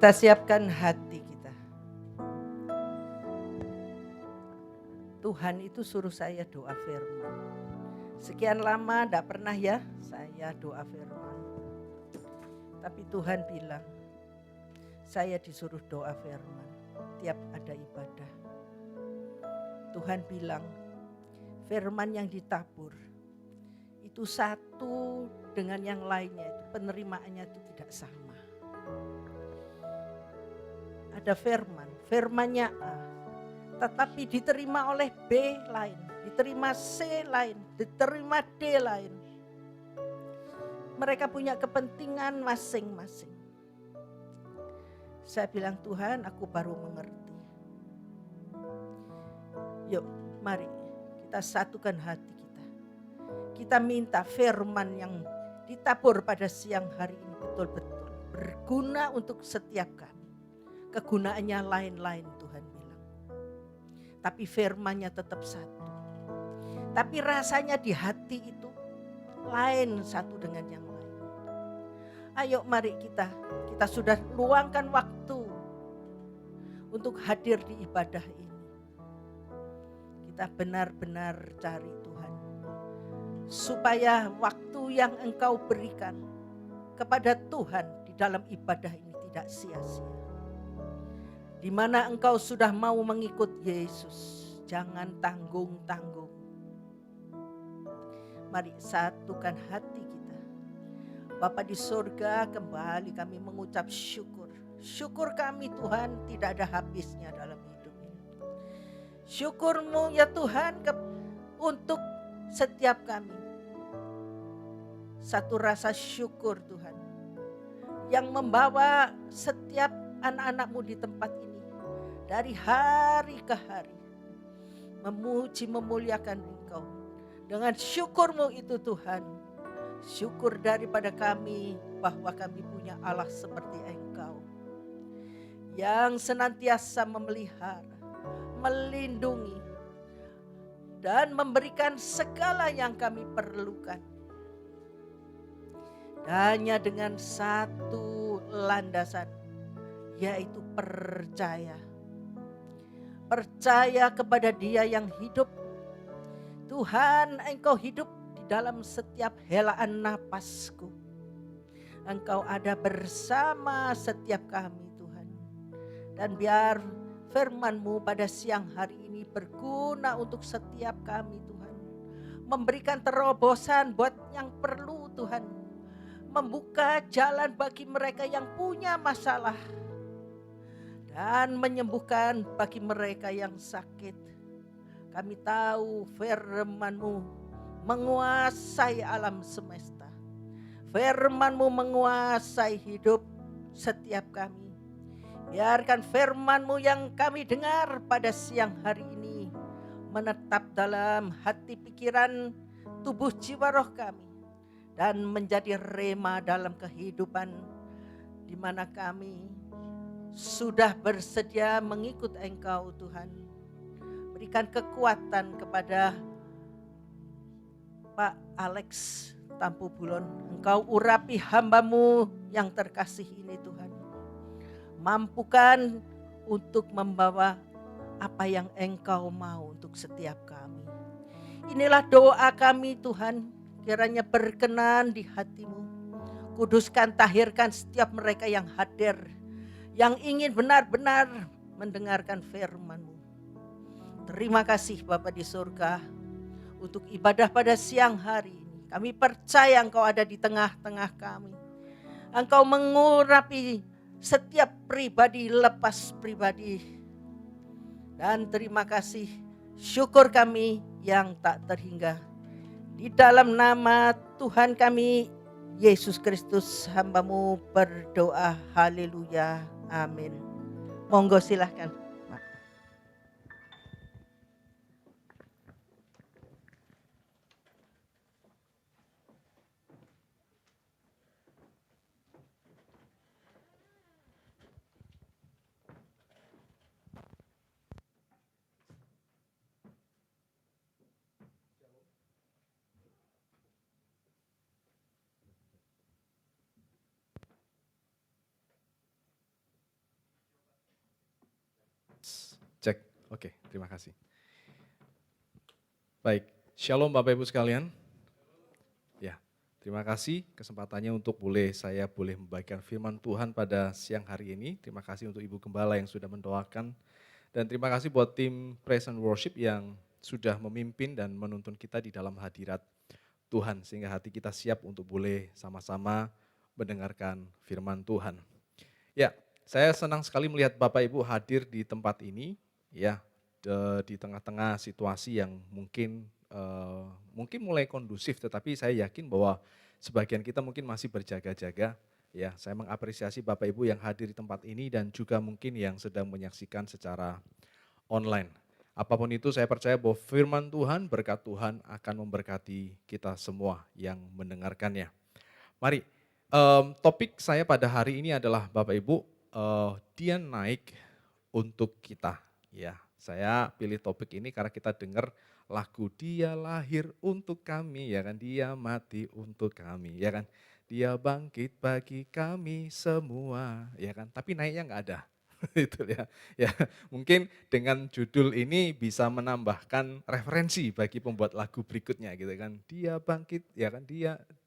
Kita siapkan hati kita. Tuhan itu suruh saya doa firman. Sekian lama tidak pernah ya saya doa firman. Tapi Tuhan bilang, saya disuruh doa firman tiap ada ibadah. Tuhan bilang, firman yang ditabur itu satu dengan yang lainnya, itu penerimaannya itu tidak sama. Ada firmannya A, tetapi diterima oleh B lain, diterima C lain, diterima D lain. Mereka punya kepentingan masing-masing. Saya bilang, Tuhan, aku baru mengerti. Yuk, mari kita satukan hati kita. Kita minta firman yang ditabur pada siang hari ini betul-betul berguna untuk setiap kami. Kegunaannya lain-lain Tuhan bilang. Tapi firmannya tetap satu. Tapi rasanya di hati itu lain satu dengan yang lain. Ayo mari kita sudah luangkan waktu untuk hadir di ibadah ini. Kita benar-benar cari Tuhan. Supaya waktu yang Engkau berikan kepada Tuhan di dalam ibadah ini tidak sia-sia. Di mana engkau sudah mau mengikut Yesus, jangan tanggung-tanggung. Mari satukan hati kita. Bapa di surga, kembali kami mengucap syukur. Syukur kami Tuhan tidak ada habisnya dalam hidup ini. Syukur-Mu ya Tuhan untuk setiap kami. Satu rasa syukur Tuhan yang membawa setiap anak-anak-Mu di tempat ini. Dari hari ke hari memuji memuliakan Engkau. Dengan syukur-Mu itu Tuhan, syukur daripada kami bahwa kami punya Allah seperti Engkau yang senantiasa memelihara, melindungi dan memberikan segala yang kami perlukan. Hanya dengan satu landasan, yaitu percaya. Percaya kepada Dia yang hidup. Tuhan, Engkau hidup di dalam setiap helaan napasku. Engkau ada bersama setiap kami Tuhan. Dan biar firman-Mu pada siang hari ini berguna untuk setiap kami Tuhan. Memberikan terobosan buat yang perlu Tuhan. Membuka jalan bagi mereka yang punya masalah. Dan menyembuhkan bagi mereka yang sakit. Kami tahu firman-Mu menguasai alam semesta. Firman-Mu menguasai hidup setiap kami. Biarkan firman-Mu yang kami dengar pada siang hari ini menetap dalam hati pikiran, tubuh jiwa roh kami. Dan menjadi rema dalam kehidupan di mana kami sudah bersedia mengikut Engkau Tuhan. Berikan kekuatan kepada Pak Alex Tampu Bulon. Engkau urapi hamba-Mu yang terkasih ini Tuhan. Mampukan untuk membawa apa yang Engkau mau untuk setiap kami. Inilah doa kami Tuhan. Kiranya berkenan di hati-Mu. Kuduskan, tahirkan setiap mereka yang hadir. Yang ingin benar-benar mendengarkan firman-Mu. Terima kasih Bapa di surga untuk ibadah pada siang hari ini. Kami percaya Engkau ada di tengah-tengah kami. Engkau mengurapi setiap pribadi lepas pribadi. Dan terima kasih, syukur kami yang tak terhingga. Di dalam nama Tuhan kami Yesus Kristus hamba-Mu berdoa. Haleluya. Amin. Monggo silahkan. Oke, terima kasih. Baik, Shalom Bapak Ibu sekalian. Ya, terima kasih kesempatannya untuk saya boleh membagikan firman Tuhan pada siang hari ini. Terima kasih untuk Ibu Gembala yang sudah mendoakan. Dan terima kasih buat tim Praise and Worship yang sudah memimpin dan menuntun kita di dalam hadirat Tuhan. Sehingga hati kita siap untuk boleh sama-sama mendengarkan firman Tuhan. Ya, saya senang sekali melihat Bapak Ibu hadir di tempat ini, ya, di tengah-tengah situasi yang mungkin mulai kondusif, tetapi saya yakin bahwa sebagian kita mungkin masih berjaga-jaga. Ya, saya mengapresiasi Bapak Ibu yang hadir di tempat ini dan juga mungkin yang sedang menyaksikan secara online. Apapun itu saya percaya bahwa firman Tuhan, berkat Tuhan akan memberkati kita semua yang mendengarkannya. Mari, topik saya pada hari ini adalah Bapak Ibu, dia naik untuk kita. Ya, saya pilih topik ini karena kita dengar lagu Dia lahir untuk kami, ya kan? Dia mati untuk kami, ya kan? Dia bangkit bagi kami semua, ya kan? Tapi naiknya enggak ada. Itu ya. Ya, mungkin dengan judul ini bisa menambahkan referensi bagi pembuat lagu berikutnya gitu kan. Dia bangkit, ya kan?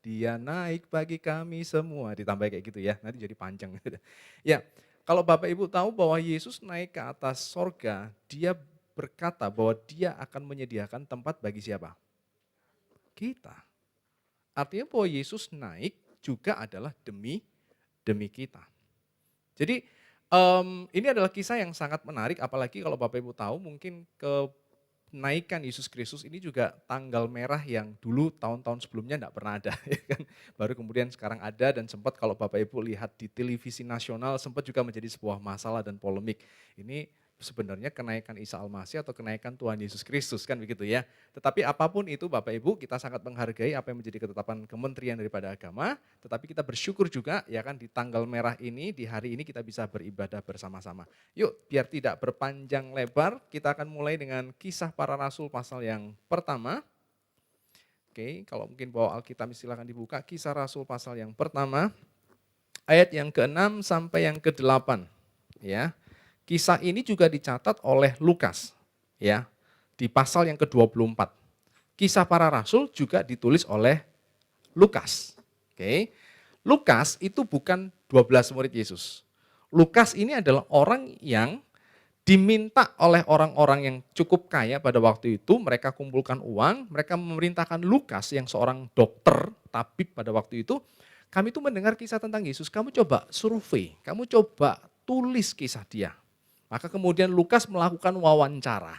Dia naik bagi kami semua, ditambah kayak gitu ya. Nanti jadi panjang. Ya, kalau Bapak Ibu tahu bahwa Yesus naik ke atas sorga, dia berkata bahwa dia akan menyediakan tempat bagi siapa? Kita. Artinya bahwa Yesus naik juga adalah demi kita. Jadi ini adalah kisah yang sangat menarik, apalagi kalau Bapak Ibu tahu mungkin kenaikan Yesus Kristus ini juga tanggal merah yang dulu tahun-tahun sebelumnya tidak pernah ada. Ya kan? Baru kemudian sekarang ada dan sempat kalau Bapak Ibu lihat di televisi nasional sempat juga menjadi sebuah masalah dan polemik. Ini sebenarnya kenaikan Isa Al-Masih atau kenaikan Tuhan Yesus Kristus kan begitu ya. Tetapi apapun itu Bapak Ibu kita sangat menghargai apa yang menjadi ketetapan Kementerian daripada Agama. Tetapi kita bersyukur juga ya kan di tanggal merah ini, di hari ini kita bisa beribadah bersama-sama. Yuk biar tidak berpanjang lebar kita akan mulai dengan Kisah Para Rasul pasal yang pertama. Oke, kalau mungkin bawa Alkitab silakan dibuka. Kisah Rasul pasal yang pertama ayat yang ke-6 sampai yang ke-8 ya. Kisah ini juga dicatat oleh Lukas ya di pasal yang ke-24. Kisah Para Rasul juga ditulis oleh Lukas. Oke. Lukas itu bukan 12 murid Yesus. Lukas ini adalah orang yang diminta oleh orang-orang yang cukup kaya pada waktu itu, mereka kumpulkan uang, mereka memerintahkan Lukas yang seorang dokter, tabib pada waktu itu, kami itu mendengar kisah tentang Yesus, kamu coba survei, kamu coba tulis kisah dia. Maka kemudian Lukas melakukan wawancara.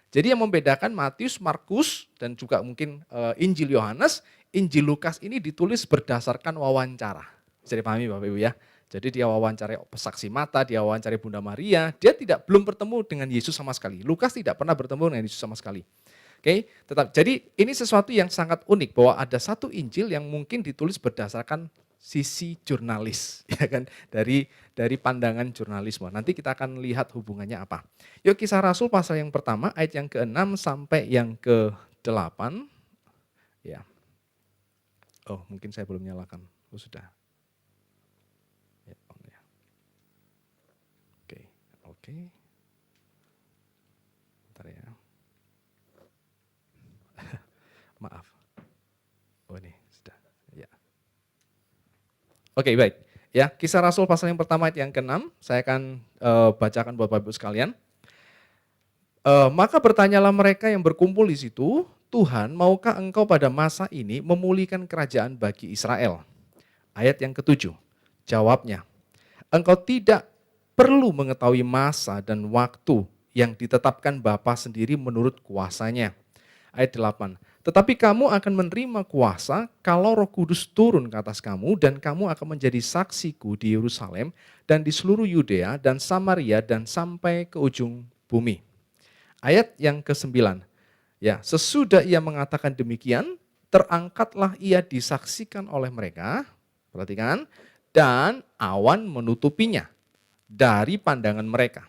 Jadi yang membedakan Matius, Markus, dan juga mungkin Injil Yohanes, Injil Lukas ini ditulis berdasarkan wawancara. Bisa dipahami Bapak Ibu ya. Jadi dia wawancari saksi mata, dia wawancari Bunda Maria, dia belum bertemu dengan Yesus sama sekali. Lukas tidak pernah bertemu dengan Yesus sama sekali. Oke, jadi ini sesuatu yang sangat unik bahwa ada satu Injil yang mungkin ditulis berdasarkan sisi jurnalis, ya kan, dari pandangan jurnalisme. Nanti kita akan lihat hubungannya apa. Yuk Kisah Rasul pasal yang pertama ayat yang ke-6 sampai yang ke-8. Ya. Oh, mungkin saya belum nyalakan. Oh, sudah. Ya, on ya. Oke. Bentar ya. Maaf. Oh, ini sudah. Ya. Oke, baik. Ya, Kisah Rasul pasal yang pertama ayat yang ke-6, saya akan bacakan buat Bapak Ibu sekalian. Maka bertanyalah mereka yang berkumpul di situ, Tuhan, maukah engkau pada masa ini memulihkan kerajaan bagi Israel? Ayat yang ke-7, jawabnya, engkau tidak perlu mengetahui masa dan waktu yang ditetapkan Bapa sendiri menurut kuasanya. Ayat 8, tetapi kamu akan menerima kuasa kalau Roh Kudus turun ke atas kamu dan kamu akan menjadi saksiku di Yerusalem dan di seluruh Yudea dan Samaria dan sampai ke ujung bumi. Ayat yang ke-9, ya, sesudah ia mengatakan demikian, terangkatlah ia disaksikan oleh mereka, perhatikan, dan awan menutupinya dari pandangan mereka.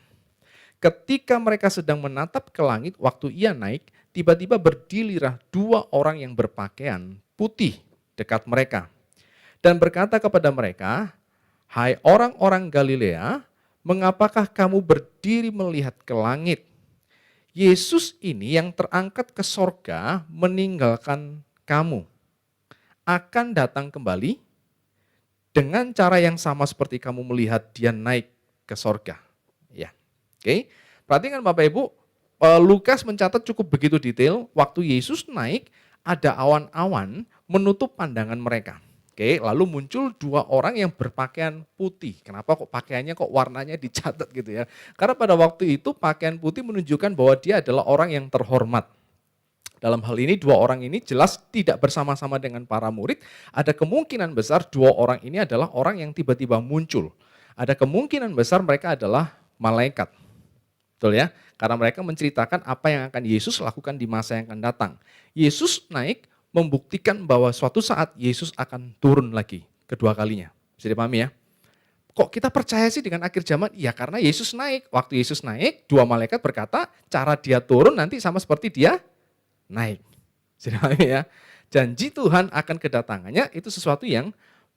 Ketika mereka sedang menatap ke langit waktu ia naik, tiba-tiba berdirilah dua orang yang berpakaian putih dekat mereka. Dan berkata kepada mereka, hai orang-orang Galilea, mengapakah kamu berdiri melihat ke langit? Yesus ini yang terangkat ke sorga meninggalkan kamu. Akan datang kembali dengan cara yang sama seperti kamu melihat dia naik ke sorga. Ya, oke. Perhatikan Bapak Ibu, Lukas mencatat cukup begitu detail. Waktu Yesus naik, ada awan-awan menutup pandangan mereka. Oke, lalu muncul dua orang yang berpakaian putih. Kenapa kok pakaiannya kok warnanya dicatat gitu ya? Karena pada waktu itu pakaian putih menunjukkan bahwa dia adalah orang yang terhormat. Dalam hal ini dua orang ini jelas tidak bersama-sama dengan para murid. Ada kemungkinan besar dua orang ini adalah orang yang tiba-tiba muncul. Ada kemungkinan besar mereka adalah malaikat. Betul ya? Karena mereka menceritakan apa yang akan Yesus lakukan di masa yang akan datang. Yesus naik membuktikan bahwa suatu saat Yesus akan turun lagi kedua kalinya. Bisa dipahami ya? Kok kita percaya sih dengan akhir zaman? Ya karena Yesus naik. Waktu Yesus naik, dua malaikat berkata cara dia turun nanti sama seperti dia naik. Bisa dipahami ya? Janji Tuhan akan kedatangannya itu sesuatu yang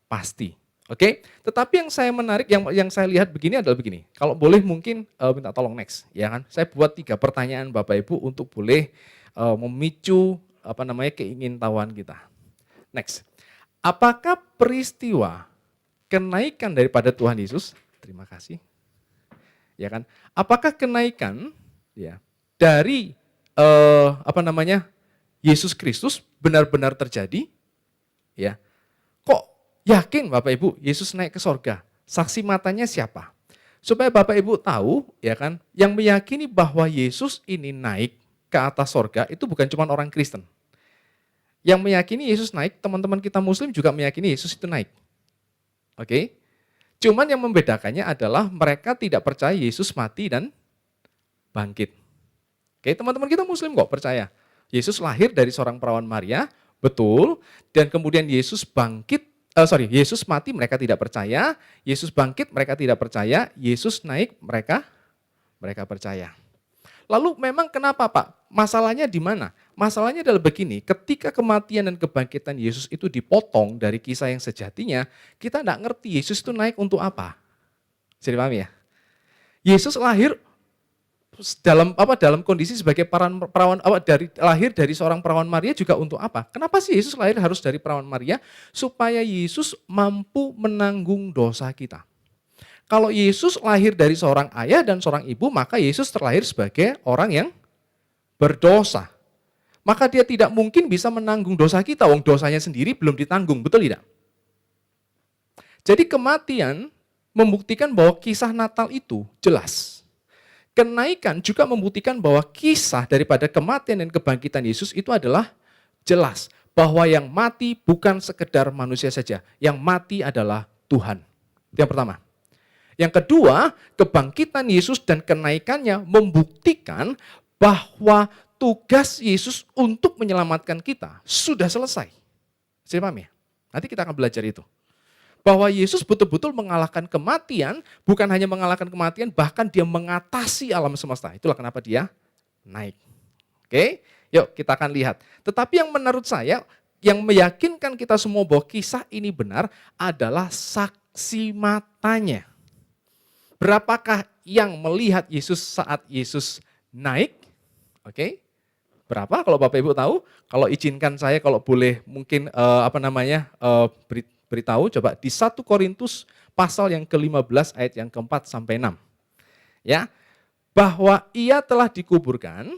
pasti. Oke, tetapi yang saya menarik, yang saya lihat begini adalah begini. Kalau boleh mungkin minta tolong next, ya kan? Saya buat 3 pertanyaan Bapak Ibu untuk boleh memicu keingintahuan kita. Next, apakah peristiwa kenaikan daripada Tuhan Yesus? Terima kasih. Ya kan? Apakah kenaikan ya dari Yesus Kristus benar-benar terjadi? Ya. Kok yakin Bapak Ibu Yesus naik ke sorga? Saksi matanya siapa? Supaya Bapak Ibu tahu, ya kan, yang meyakini bahwa Yesus ini naik ke atas sorga itu bukan cuma orang Kristen. Yang meyakini Yesus naik, teman-teman kita Muslim juga meyakini Yesus itu naik. Oke? Cuman yang membedakannya adalah mereka tidak percaya Yesus mati dan bangkit. Oke, teman-teman kita Muslim kok percaya. Yesus lahir dari seorang perawan Maria, betul, dan kemudian Yesus Yesus mati mereka tidak percaya, Yesus bangkit mereka tidak percaya, Yesus naik mereka percaya. Lalu memang kenapa Pak? Masalahnya di mana? Masalahnya adalah begini, ketika kematian dan kebangkitan Yesus itu dipotong dari kisah yang sejatinya, kita tidak ngerti Yesus itu naik untuk apa. Bisa dipahami ya? Yesus lahir dalam kondisi sebagai perawan lahir dari seorang perawan Maria juga untuk apa? Kenapa sih Yesus lahir harus dari perawan Maria? Supaya Yesus mampu menanggung dosa kita. Kalau Yesus lahir dari seorang ayah dan seorang ibu, maka Yesus terlahir sebagai orang yang berdosa. Maka dia tidak mungkin bisa menanggung dosa kita, wong dosanya sendiri belum ditanggung, betul tidak? Jadi kematian membuktikan bahwa kisah Natal itu jelas. Kenaikan juga membuktikan bahwa kisah daripada kematian dan kebangkitan Yesus itu adalah jelas. Bahwa yang mati bukan sekedar manusia saja, yang mati adalah Tuhan. Itu yang pertama. Yang kedua, kebangkitan Yesus dan kenaikannya membuktikan bahwa tugas Yesus untuk menyelamatkan kita sudah selesai. Saya paham ya? Nanti kita akan belajar itu. Bahwa Yesus betul-betul mengalahkan kematian, bukan hanya mengalahkan kematian, bahkan dia mengatasi alam semesta. Itulah kenapa dia naik. Oke, yuk kita akan lihat. Tetapi yang menurut saya, yang meyakinkan kita semua bahwa kisah ini benar adalah saksi matanya. Berapakah yang melihat Yesus saat Yesus naik? Oke, berapa? Kalau Bapak Ibu tahu, kalau izinkan saya kalau boleh mungkin beritahu coba di 1 Korintus pasal yang ke-15 ayat yang ke-4 sampai 6. Ya, bahwa ia telah dikuburkan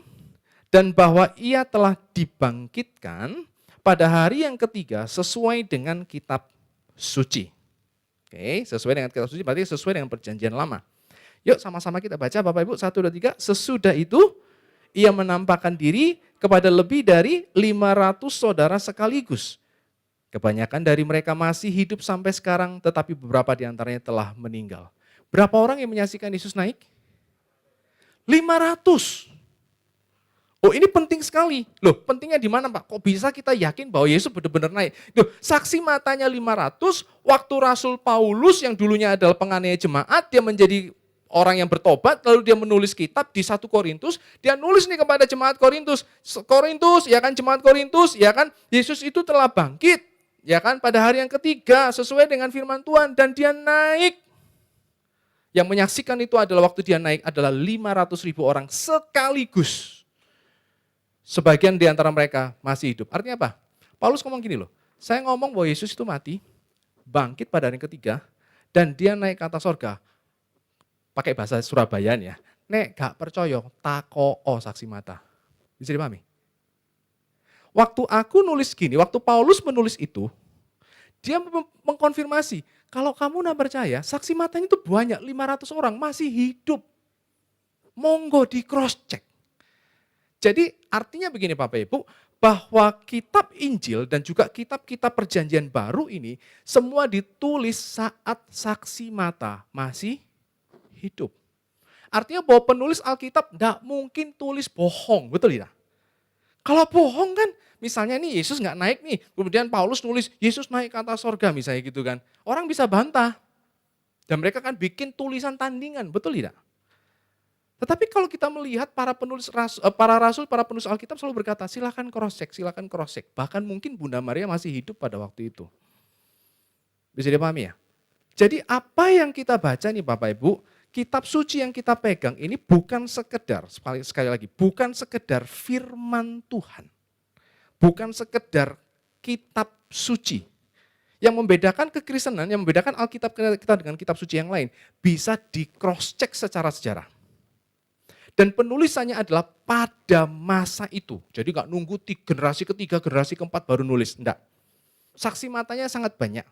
dan bahwa ia telah dibangkitkan pada hari yang ketiga sesuai dengan kitab suci. Oke, sesuai dengan kitab suci berarti sesuai dengan perjanjian lama. Yuk sama-sama kita baca Bapak Ibu 1, 2, 3. Sesudah itu ia menampakkan diri kepada lebih dari 500 saudara sekaligus. Kebanyakan dari mereka masih hidup sampai sekarang, tetapi beberapa di antaranya telah meninggal. Berapa orang yang menyaksikan Yesus naik? 500. Oh ini penting sekali. Loh pentingnya di mana Pak? Kok bisa kita yakin bahwa Yesus benar-benar naik? Loh, saksi matanya 500, waktu Rasul Paulus yang dulunya adalah penganiaya jemaat, dia menjadi orang yang bertobat, lalu dia menulis kitab di 1 Korintus, dia nulis nih kepada jemaat Korintus, ya kan jemaat Korintus, ya kan Yesus itu telah bangkit, ya kan pada hari yang ketiga sesuai dengan firman Tuhan dan dia naik. Yang menyaksikan itu adalah waktu dia naik adalah 500.000 orang sekaligus. Sebagian di antara mereka masih hidup. Artinya apa? Paulus ngomong gini loh, saya ngomong bahwa Yesus itu mati, bangkit pada hari yang ketiga, dan dia naik ke atas sorga. Pakai bahasa Surabayaan ya. Nek gak percaya, tako saksi mata. Bisa dipahami? Waktu aku nulis gini, waktu Paulus menulis itu, dia mengkonfirmasi, kalau kamu nak percaya, saksi matanya itu banyak, 500 orang masih hidup. Monggo di cross check. Jadi artinya begini Bapak Ibu, bahwa kitab Injil dan juga kitab-kitab perjanjian baru ini semua ditulis saat saksi mata masih hidup. Artinya bahwa penulis Alkitab tidak mungkin tulis bohong, betul tidak? Kalau bohong kan, misalnya nih Yesus nggak naik nih, kemudian Paulus nulis Yesus naik ke atas sorga misalnya gitu kan. Orang bisa bantah. Dan mereka kan bikin tulisan tandingan, betul tidak? Tetapi kalau kita melihat para rasul, para penulis Alkitab selalu berkata, silakan cross check, silakan cross check. Bahkan mungkin Bunda Maria masih hidup pada waktu itu. Bisa dipahami ya? Jadi apa yang kita baca nih Bapak Ibu, kitab suci yang kita pegang ini bukan sekedar, sekali lagi, bukan sekedar firman Tuhan. Bukan sekedar kitab suci. Yang membedakan kekristenan, yang membedakan Alkitab kita dengan kitab suci yang lain, bisa di cross check secara sejarah. Dan penulisannya adalah pada masa itu. Jadi nggak nunggu generasi ketiga, generasi keempat baru nulis. Enggak. Saksi matanya sangat banyak.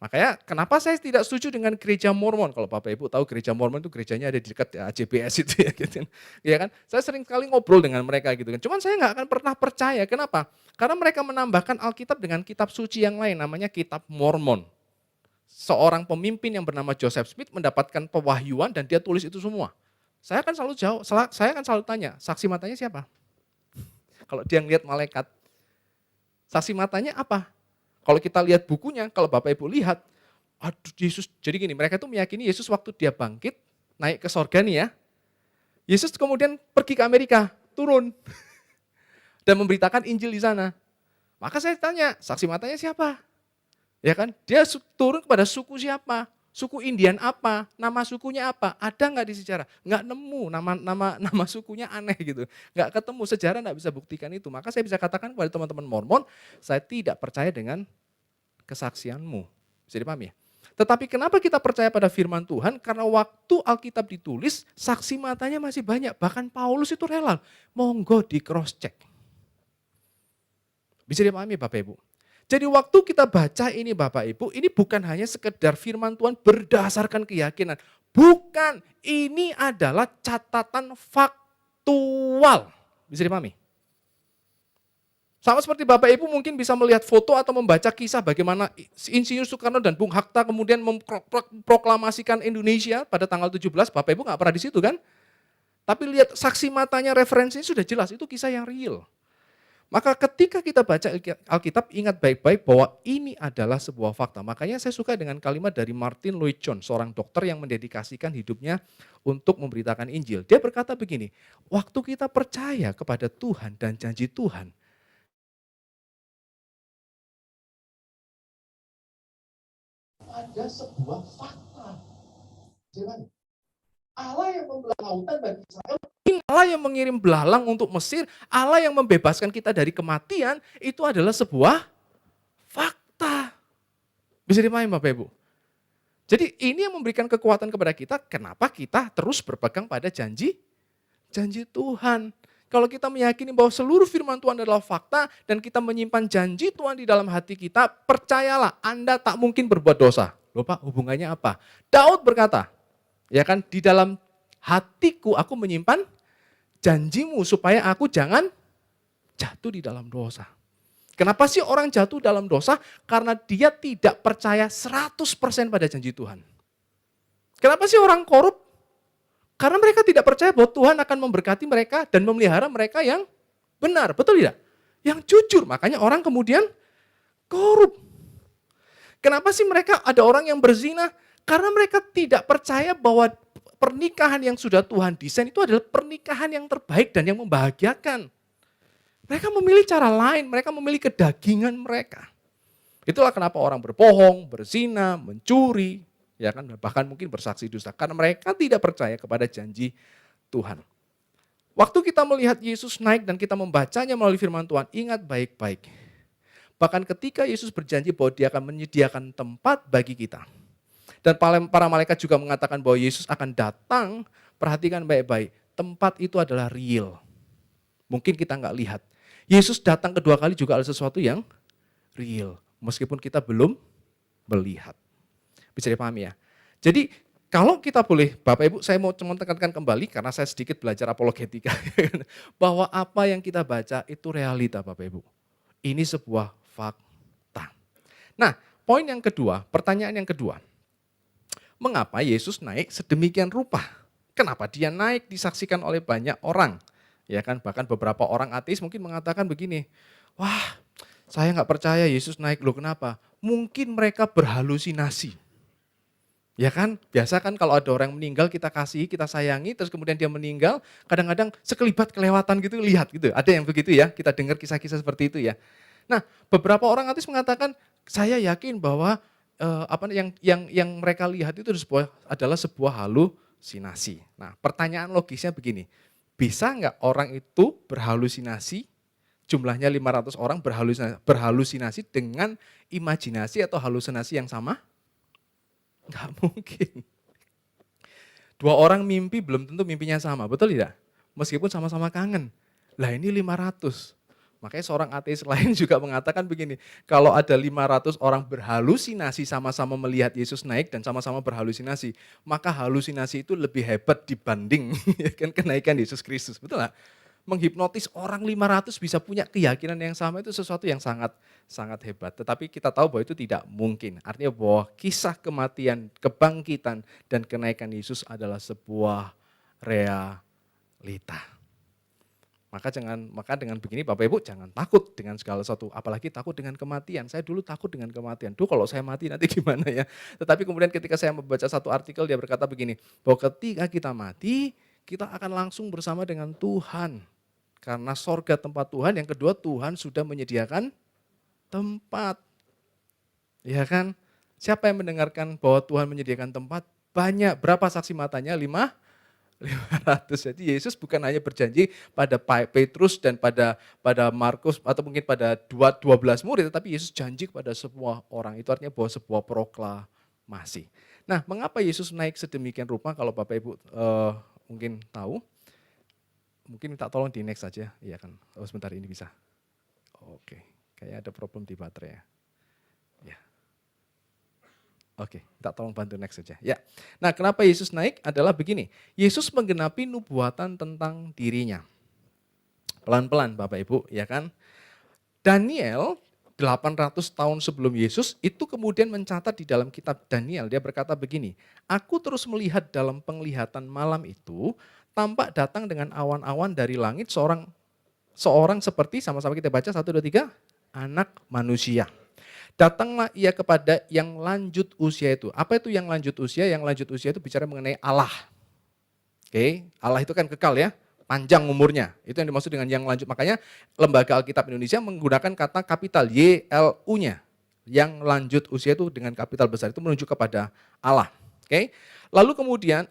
Makanya kenapa saya tidak setuju dengan gereja Mormon. Kalau Bapak Ibu tahu gereja Mormon itu gerejanya ada di dekat AJBS itu ya. Gitu. Ya kan? Saya sering sekali ngobrol dengan mereka gitu kan. Cuman saya nggak akan pernah percaya. Kenapa? Karena mereka menambahkan Alkitab dengan kitab suci yang lain namanya kitab Mormon. Seorang pemimpin yang bernama Joseph Smith mendapatkan pewahyuan dan dia tulis itu semua. Saya akan selalu tanya, saksi matanya siapa? Kalau dia ngelihat malaikat, saksi matanya apa? Kalau kita lihat bukunya, kalau Bapak Ibu lihat, aduh Yesus, jadi gini, mereka itu meyakini Yesus waktu dia bangkit, naik ke sorga nih ya, Yesus kemudian pergi ke Amerika, turun, dan memberitakan Injil di sana. Maka saya tanya, saksi matanya siapa? Ya kan, dia turun kepada suku siapa? Suku Indian apa? Nama sukunya apa? Ada nggak di sejarah? Nggak nemu nama sukunya aneh gitu. Nggak ketemu, sejarah nggak bisa buktikan itu. Maka saya bisa katakan kepada teman-teman Mormon, saya tidak percaya dengan kesaksianmu. Bisa dipahami ya? Tetapi kenapa kita percaya pada firman Tuhan? Karena waktu Alkitab ditulis, saksi matanya masih banyak. Bahkan Paulus itu rela. Monggo di cross check. Bisa dipahami Bapak Ibu? Jadi waktu kita baca ini Bapak Ibu, ini bukan hanya sekedar firman Tuhan berdasarkan keyakinan. Bukan, ini adalah catatan faktual. Bisa dipahami? Sama seperti Bapak Ibu mungkin bisa melihat foto atau membaca kisah bagaimana Insinyur Soekarno dan Bung Hatta kemudian memproklamasikan Indonesia pada tanggal 17, Bapak Ibu nggak pernah di situ kan? Tapi lihat saksi matanya, referensinya sudah jelas, itu kisah yang real. Maka ketika kita baca Alkitab, ingat baik-baik bahwa ini adalah sebuah fakta. Makanya saya suka dengan kalimat dari Martin Lloyd-Jones, seorang dokter yang mendedikasikan hidupnya untuk memberitakan Injil. Dia berkata begini, waktu kita percaya kepada Tuhan dan janji Tuhan, ada sebuah fakta. Allah yang membelah lautan bagi Israel, Allah yang mengirim belalang untuk Mesir, Allah yang membebaskan kita dari kematian, itu adalah sebuah fakta. Bisa dipahami Bapak Ibu? Jadi ini yang memberikan kekuatan kepada kita, kenapa kita terus berpegang pada janji Tuhan. Kalau kita meyakini bahwa seluruh firman Tuhan adalah fakta, dan kita menyimpan janji Tuhan di dalam hati kita, percayalah Anda tak mungkin berbuat dosa. Loh Pak, hubungannya apa? Daud berkata, ya kan, di dalam hatiku aku menyimpan janjimu supaya aku jangan jatuh di dalam dosa. Kenapa sih orang jatuh dalam dosa? Karena dia tidak percaya 100% pada janji Tuhan. Kenapa sih orang korup? Karena mereka tidak percaya bahwa Tuhan akan memberkati mereka dan memelihara mereka yang benar. Betul tidak? Yang jujur. Makanya orang kemudian korup. Kenapa sih mereka ada orang yang berzina? Karena mereka tidak percaya bahwa pernikahan yang sudah Tuhan desain itu adalah pernikahan yang terbaik dan yang membahagiakan. Mereka memilih cara lain, mereka memilih kedagingan mereka. Itulah kenapa orang berbohong, berzina, mencuri, ya kan, bahkan mungkin bersaksi dusta karena mereka tidak percaya kepada janji Tuhan. Waktu kita melihat Yesus naik dan kita membacanya melalui firman Tuhan, ingat baik-baik. Bahkan ketika Yesus berjanji bahwa dia akan menyediakan tempat bagi kita. Dan para malaikat juga mengatakan bahwa Yesus akan datang, perhatikan baik-baik, tempat itu adalah real. Mungkin kita nggak lihat. Yesus datang kedua kali juga ada sesuatu yang real, meskipun kita belum melihat. Bisa dipahami ya? Jadi kalau kita boleh, Bapak Ibu, saya mau cuma tekankan kembali karena saya sedikit belajar apologetika, bahwa apa yang kita baca itu realita Bapak Ibu. Ini sebuah fakta. Nah, poin yang kedua, pertanyaan yang kedua. Mengapa Yesus naik sedemikian rupa? Kenapa dia naik disaksikan oleh banyak orang? Ya kan, bahkan beberapa orang ateis mungkin mengatakan begini, wah saya nggak percaya Yesus naik, loh kenapa? Mungkin mereka berhalusinasi. Ya kan, biasa kan kalau ada orang meninggal kita kasih, kita sayangi, terus kemudian dia meninggal, kadang-kadang sekelibat kelewatan gitu, lihat gitu. Ada yang begitu ya, kita dengar kisah-kisah seperti itu ya. Nah, beberapa orang ateis mengatakan, saya yakin bahwa yang mereka lihat itu adalah sebuah halusinasi. Nah, pertanyaan logisnya begini, bisa nggak orang itu berhalusinasi, jumlahnya 500 orang berhalusinasi dengan imajinasi atau halusinasi yang sama? Nggak mungkin. 2 orang mimpi belum tentu mimpinya sama, betul tidak? Meskipun sama-sama kangen. Lah ini 500. Makanya seorang ateis lain juga mengatakan begini, kalau ada 500 orang berhalusinasi sama-sama melihat Yesus naik dan sama-sama berhalusinasi, maka halusinasi itu lebih hebat dibanding kan kenaikan Yesus Kristus, betul nggak? Menghipnotis orang 500 bisa punya keyakinan yang sama itu sesuatu yang sangat sangat hebat. Tetapi kita tahu bahwa itu tidak mungkin. Artinya bahwa kisah kematian, kebangkitan, dan kenaikan Yesus adalah sebuah realita. Maka dengan begini Bapak Ibu jangan takut dengan segala sesuatu, apalagi takut dengan kematian. Saya dulu takut dengan kematian. Duh kalau saya mati nanti gimana ya? Tetapi kemudian ketika saya membaca satu artikel dia berkata begini, bahwa ketika kita mati, kita akan langsung bersama dengan Tuhan. Karena sorga tempat Tuhan, yang kedua Tuhan sudah menyediakan tempat. Ya kan? Siapa yang mendengarkan bahwa Tuhan menyediakan tempat? Banyak. Berapa saksi matanya? 500. Jadi Yesus bukan hanya berjanji pada Petrus dan pada Markus atau mungkin pada 12 murid, tetapi Yesus janji kepada semua orang. Itu artinya bahwa sebuah proklamasi. Nah, mengapa Yesus naik sedemikian rupa? Kalau Bapak Ibu mungkin tahu, mungkin minta tolong di next saja. Iya kan? Oh, sebentar ini bisa. Oke, kayaknya ada problem di baterai ya. Ya. Oke, minta tolong bantu next saja. Ya. Nah, kenapa Yesus naik adalah begini. Yesus menggenapi nubuatan tentang dirinya. Pelan-pelan Bapak Ibu, ya kan? Daniel 800 tahun sebelum Yesus itu kemudian mencatat di dalam kitab Daniel. Dia berkata begini, aku terus melihat dalam penglihatan malam itu, tampak datang dengan awan-awan dari langit seorang seperti, sama-sama kita baca 1, 2, 3, anak manusia. Datanglah ia kepada yang lanjut usia itu. Apa itu yang lanjut usia? Yang lanjut usia itu bicara mengenai Allah. Oke, Allah itu kan kekal ya, panjang umurnya. Itu yang dimaksud dengan yang lanjut. Makanya Lembaga Alkitab Indonesia menggunakan kata kapital YLU-nya. Yang lanjut usia itu dengan kapital besar itu menunjuk kepada Allah. Oke. Lalu kemudian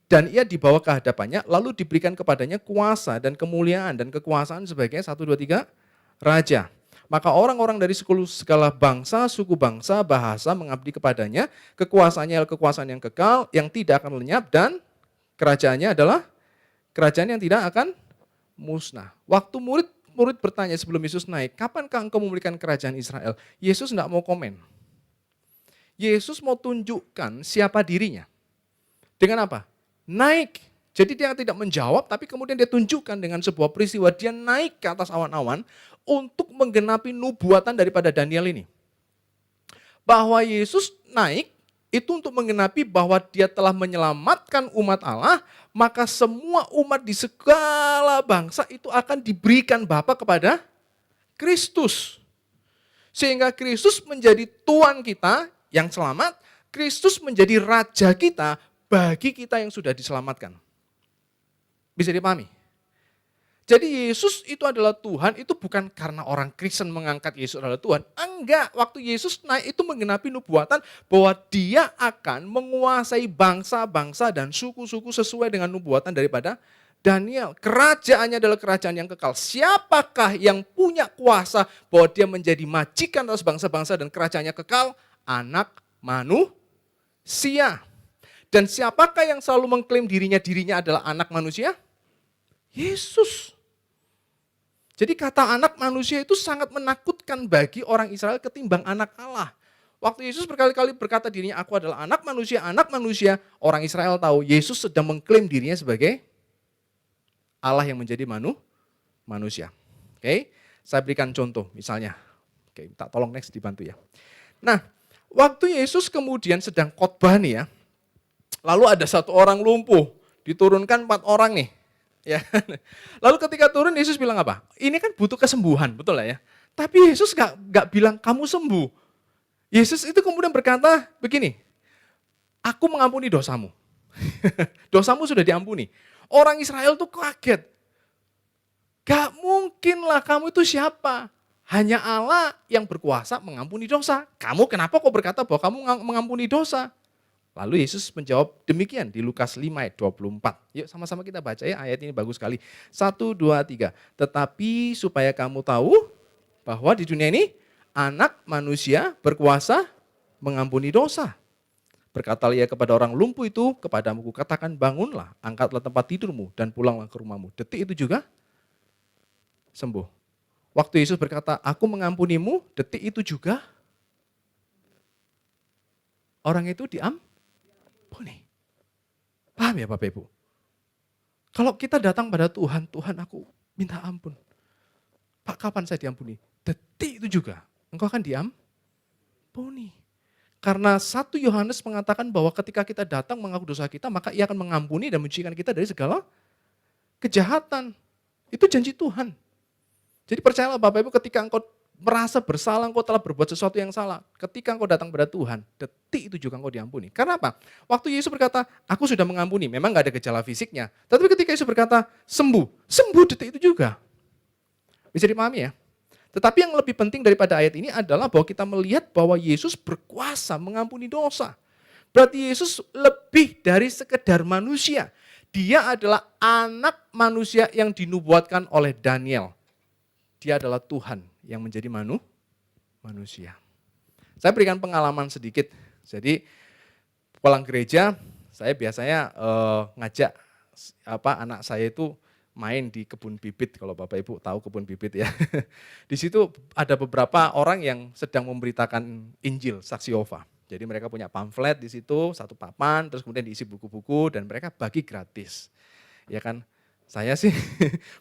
dan ia dibawa ke hadapannya, lalu diberikan kepadanya kuasa dan kemuliaan dan kekuasaan sebagai 1, 2, 3 raja. Maka orang-orang dari segala bangsa, suku bangsa, bahasa mengabdi kepadanya, kekuasaannya adalah kekuasaan yang kekal, yang tidak akan lenyap, dan kerajaannya adalah kerajaan yang tidak akan musnah. Waktu murid bertanya sebelum Yesus naik, kapankah engkau memulihkan kerajaan Israel? Yesus tidak mau komen. Yesus mau tunjukkan siapa dirinya. Dengan apa? Naik. Jadi dia tidak menjawab, tapi kemudian dia tunjukkan dengan sebuah peristiwa, dia naik ke atas awan-awan untuk menggenapi nubuatan daripada Daniel ini. Bahwa Yesus naik itu untuk menggenapi bahwa dia telah menyelamatkan umat Allah, maka semua umat di segala bangsa itu akan diberikan Bapa kepada Kristus. Sehingga Kristus menjadi Tuhan kita yang selamat, Kristus menjadi Raja kita bagi kita yang sudah diselamatkan. Bisa dipahami? Jadi Yesus itu adalah Tuhan, itu bukan karena orang Kristen mengangkat Yesus adalah Tuhan. Enggak, waktu Yesus naik itu menggenapi nubuatan bahwa dia akan menguasai bangsa-bangsa dan suku-suku sesuai dengan nubuatan daripada Daniel. Kerajaannya adalah kerajaan yang kekal. Siapakah yang punya kuasa bahwa dia menjadi majikan atas bangsa-bangsa dan kerajaannya kekal? Anak manusia. Dan siapakah yang selalu mengklaim dirinya adalah anak manusia? Yesus. Jadi kata anak manusia itu sangat menakutkan bagi orang Israel ketimbang anak Allah. Waktu Yesus berkali-kali berkata dirinya, aku adalah anak manusia, orang Israel tahu Yesus sedang mengklaim dirinya sebagai Allah yang menjadi manusia. Oke, saya berikan contoh misalnya. Oke, tak tolong next dibantu ya. Nah, waktu Yesus kemudian sedang khotbah nih ya, lalu ada satu orang lumpuh, diturunkan 4 orang nih. Ya. Lalu ketika turun Yesus bilang apa? Ini kan butuh kesembuhan, betul lah ya. Tapi Yesus gak bilang kamu sembuh. Yesus itu kemudian berkata begini, aku mengampuni dosamu. Dosamu sudah diampuni. Orang Israel tuh kaget. Gak mungkin lah, kamu itu siapa? Hanya Allah yang berkuasa mengampuni dosa. Kamu kenapa kok berkata bahwa kamu mengampuni dosa? Lalu Yesus menjawab demikian di Lukas 5 ayat 24. Yuk sama-sama kita baca ya, ayat ini bagus sekali. 1, 2, 3. Tetapi supaya kamu tahu bahwa di dunia ini anak manusia berkuasa mengampuni dosa. Berkatalah ia kepada orang lumpuh itu, kepadamu kukatakan bangunlah, angkatlah tempat tidurmu dan pulanglah ke rumahmu. Detik itu juga sembuh. Waktu Yesus berkata, aku mengampunimu, detik itu juga orang itu diampuni. Paham ya Bapak Ibu? Kalau kita datang pada Tuhan, Tuhan aku minta ampun. Pak, kapan saya diampuni? Detik itu juga engkau akan diampuni. Karena 1 Yohanes mengatakan bahwa ketika kita datang mengaku dosa kita, maka ia akan mengampuni dan mencucikan kita dari segala kejahatan. Itu janji Tuhan. Jadi percayalah Bapak Ibu, ketika engkau merasa bersalah, engkau telah berbuat sesuatu yang salah. Ketika engkau datang pada Tuhan, detik itu juga engkau diampuni. Karena apa? Waktu Yesus berkata, aku sudah mengampuni, memang gak ada gejala fisiknya. Tapi ketika Yesus berkata, sembuh detik itu juga. Bisa dipahami ya? Tetapi yang lebih penting daripada ayat ini adalah bahwa kita melihat bahwa Yesus berkuasa mengampuni dosa. Berarti Yesus lebih dari sekedar manusia. Dia adalah anak manusia yang dinubuatkan oleh Daniel. Dia adalah Tuhan yang menjadi manusia. Saya berikan pengalaman sedikit. Jadi pulang gereja, saya biasanya ngajak anak saya itu main di kebun bibit, kalau Bapak Ibu tahu kebun bibit ya. Di situ ada beberapa orang yang sedang memberitakan Injil, saksi Yehova. Jadi mereka punya pamflet di situ, 1 papan, terus kemudian diisi buku-buku dan mereka bagi gratis. Ya kan? Saya sih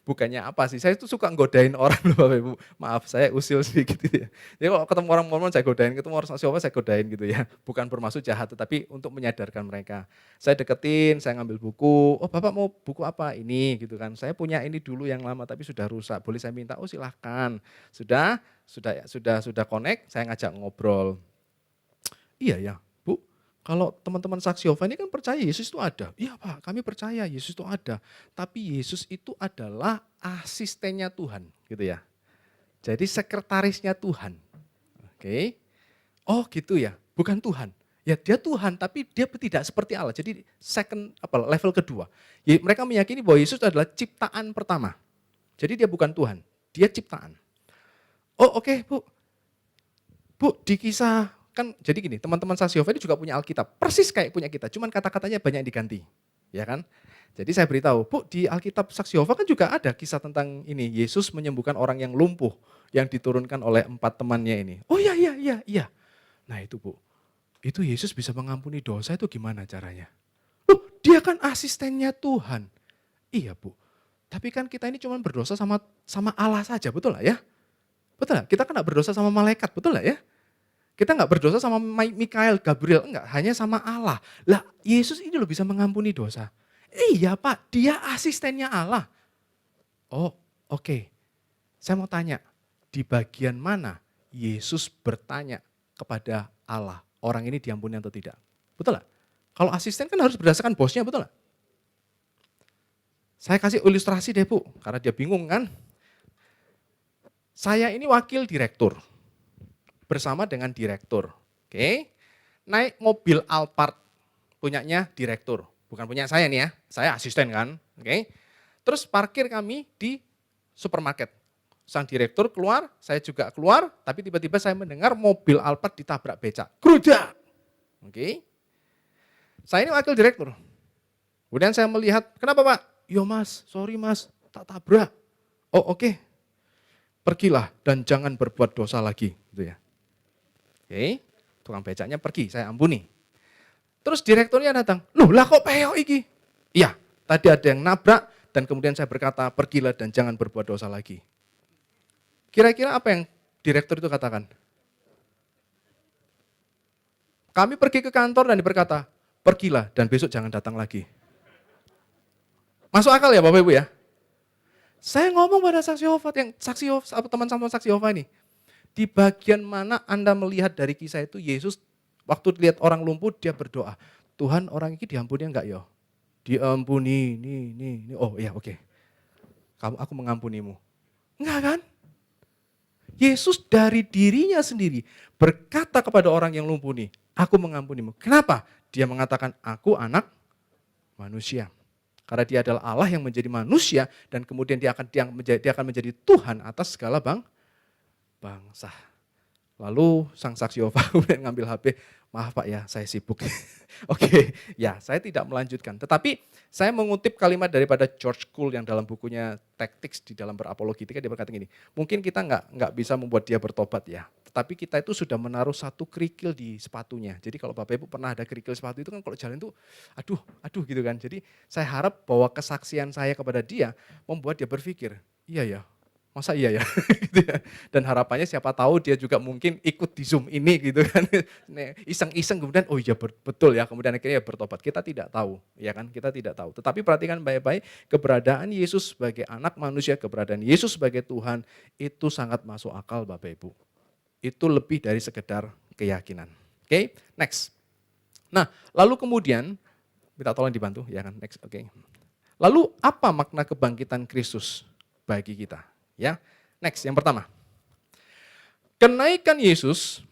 bukannya apa sih, saya itu suka nggodain orang loh Bapak Ibu. Maaf, saya usil sedikit gitu ya. Jadi kalau ketemu orang Mormon saya godain, ketemu orang siapa saya godain gitu ya. Bukan bermaksud jahat, tetapi untuk menyadarkan mereka. Saya deketin, saya ngambil buku, oh Bapak mau buku apa? Ini gitu kan. Saya punya ini dulu yang lama tapi sudah rusak, boleh saya minta? Oh silahkan. Sudah connect, saya ngajak ngobrol. Iya ya, Bu, kalau teman-teman saksi Yehova ini kan percaya Yesus itu ada. Iya Pak, kami percaya Yesus itu ada. Tapi Yesus itu adalah asistennya Tuhan, gitu ya. Jadi sekretarisnya Tuhan. Oke. Oh gitu ya, bukan Tuhan. Ya dia Tuhan, tapi dia tidak seperti Allah. Jadi level kedua. Mereka meyakini bahwa Yesus adalah ciptaan pertama. Jadi dia bukan Tuhan, dia ciptaan. Oh oke, Bu. Bu, di kisah kan jadi gini, teman-teman saksi Yehova ini juga punya Alkitab, persis kayak punya kita, cuman kata-katanya banyak yang diganti, ya kan? Jadi saya beritahu, Bu, di Alkitab saksi Yehova kan juga ada kisah tentang ini, Yesus menyembuhkan orang yang lumpuh, yang diturunkan oleh 4 temannya ini. Oh iya. Nah itu Bu, itu Yesus bisa mengampuni dosa itu gimana caranya? Loh, dia kan asistennya Tuhan. Iya Bu, tapi kan kita ini cuma berdosa sama Allah saja, betul lah ya? Betul lah, kita kan gak berdosa sama malaikat, betul lah ya? Kita nggak berdosa sama Mikael, Gabriel, enggak, hanya sama Allah. Lah Yesus ini loh bisa mengampuni dosa. Iya Pak, dia asistennya Allah. Oh oke, saya mau tanya, di bagian mana Yesus bertanya kepada Allah, orang ini diampuni atau tidak? Betul lah? Kalau asisten kan harus berdasarkan bosnya, betul lah? Saya kasih ilustrasi deh Bu, karena dia bingung kan. Saya ini wakil direktur, bersama dengan direktur. Oke, naik mobil Alphard, punyanya direktur. Bukan punya saya nih ya, saya asisten kan. Oke, terus parkir kami di supermarket. Sang direktur keluar, saya juga keluar, tapi tiba-tiba saya mendengar mobil Alphard ditabrak becak. Grudak! Oke, saya ini wakil direktur. Kemudian saya melihat, kenapa Pak? Yo Mas, sorry Mas, tak tabrak. Oh oke, pergilah dan jangan berbuat dosa lagi. Gitu ya. Oke, tukang becaknya pergi, saya ampuni. Terus direkturnya datang, loh lah kok peyok iki? Iya, tadi ada yang nabrak dan kemudian saya berkata, pergilah dan jangan berbuat dosa lagi. Kira-kira apa yang direktur itu katakan? Kami pergi ke kantor dan berkata, pergilah dan besok jangan datang lagi. Masuk akal ya Bapak Ibu ya? Saya ngomong pada saksi Yehova, yang saksi Yehova, teman-teman saksi Yehova ini. Di bagian mana Anda melihat dari kisah itu, Yesus waktu lihat orang lumpuh, dia berdoa. Tuhan orang ini diampuni enggak ya? Diampuni, nih. Oh iya oke. Aku mengampunimu. Enggak kan? Yesus dari dirinya sendiri berkata kepada orang yang lumpuh nih, aku mengampunimu. Kenapa? Dia mengatakan, aku anak manusia. Karena dia adalah Allah yang menjadi manusia dan kemudian dia akan menjadi Tuhan atas segala bangsa. Lalu sang saksi Yehova kemudian ngambil HP, maaf Pak ya saya sibuk. Oke, ya saya tidak melanjutkan. Tetapi saya mengutip kalimat daripada George Cool yang dalam bukunya Tactics di dalam berapologetika, dia berkata gini, mungkin kita nggak bisa membuat dia bertobat ya, tetapi kita itu sudah menaruh satu kerikil di sepatunya. Jadi kalau Bapak Ibu pernah ada kerikil sepatu itu kan kalau jalan itu aduh gitu kan. Jadi saya harap bahwa kesaksian saya kepada dia membuat dia berpikir, iya ya, masa iya ya? Gitu ya. Dan harapannya siapa tahu dia juga mungkin ikut di Zoom ini gitu kan. Iseng-iseng kemudian oh iya betul ya, kemudian akhirnya bertobat. Kita tidak tahu, ya kan? Kita tidak tahu. Tetapi perhatikan baik-baik, keberadaan Yesus sebagai anak manusia, keberadaan Yesus sebagai Tuhan itu sangat masuk akal Bapak Ibu. Itu lebih dari sekedar keyakinan. Oke, next. Nah, lalu kemudian minta tolong dibantu ya kan, next. Oke. Lalu apa makna kebangkitan Kristus bagi kita? Ya, next yang pertama. Kenaikan Yesus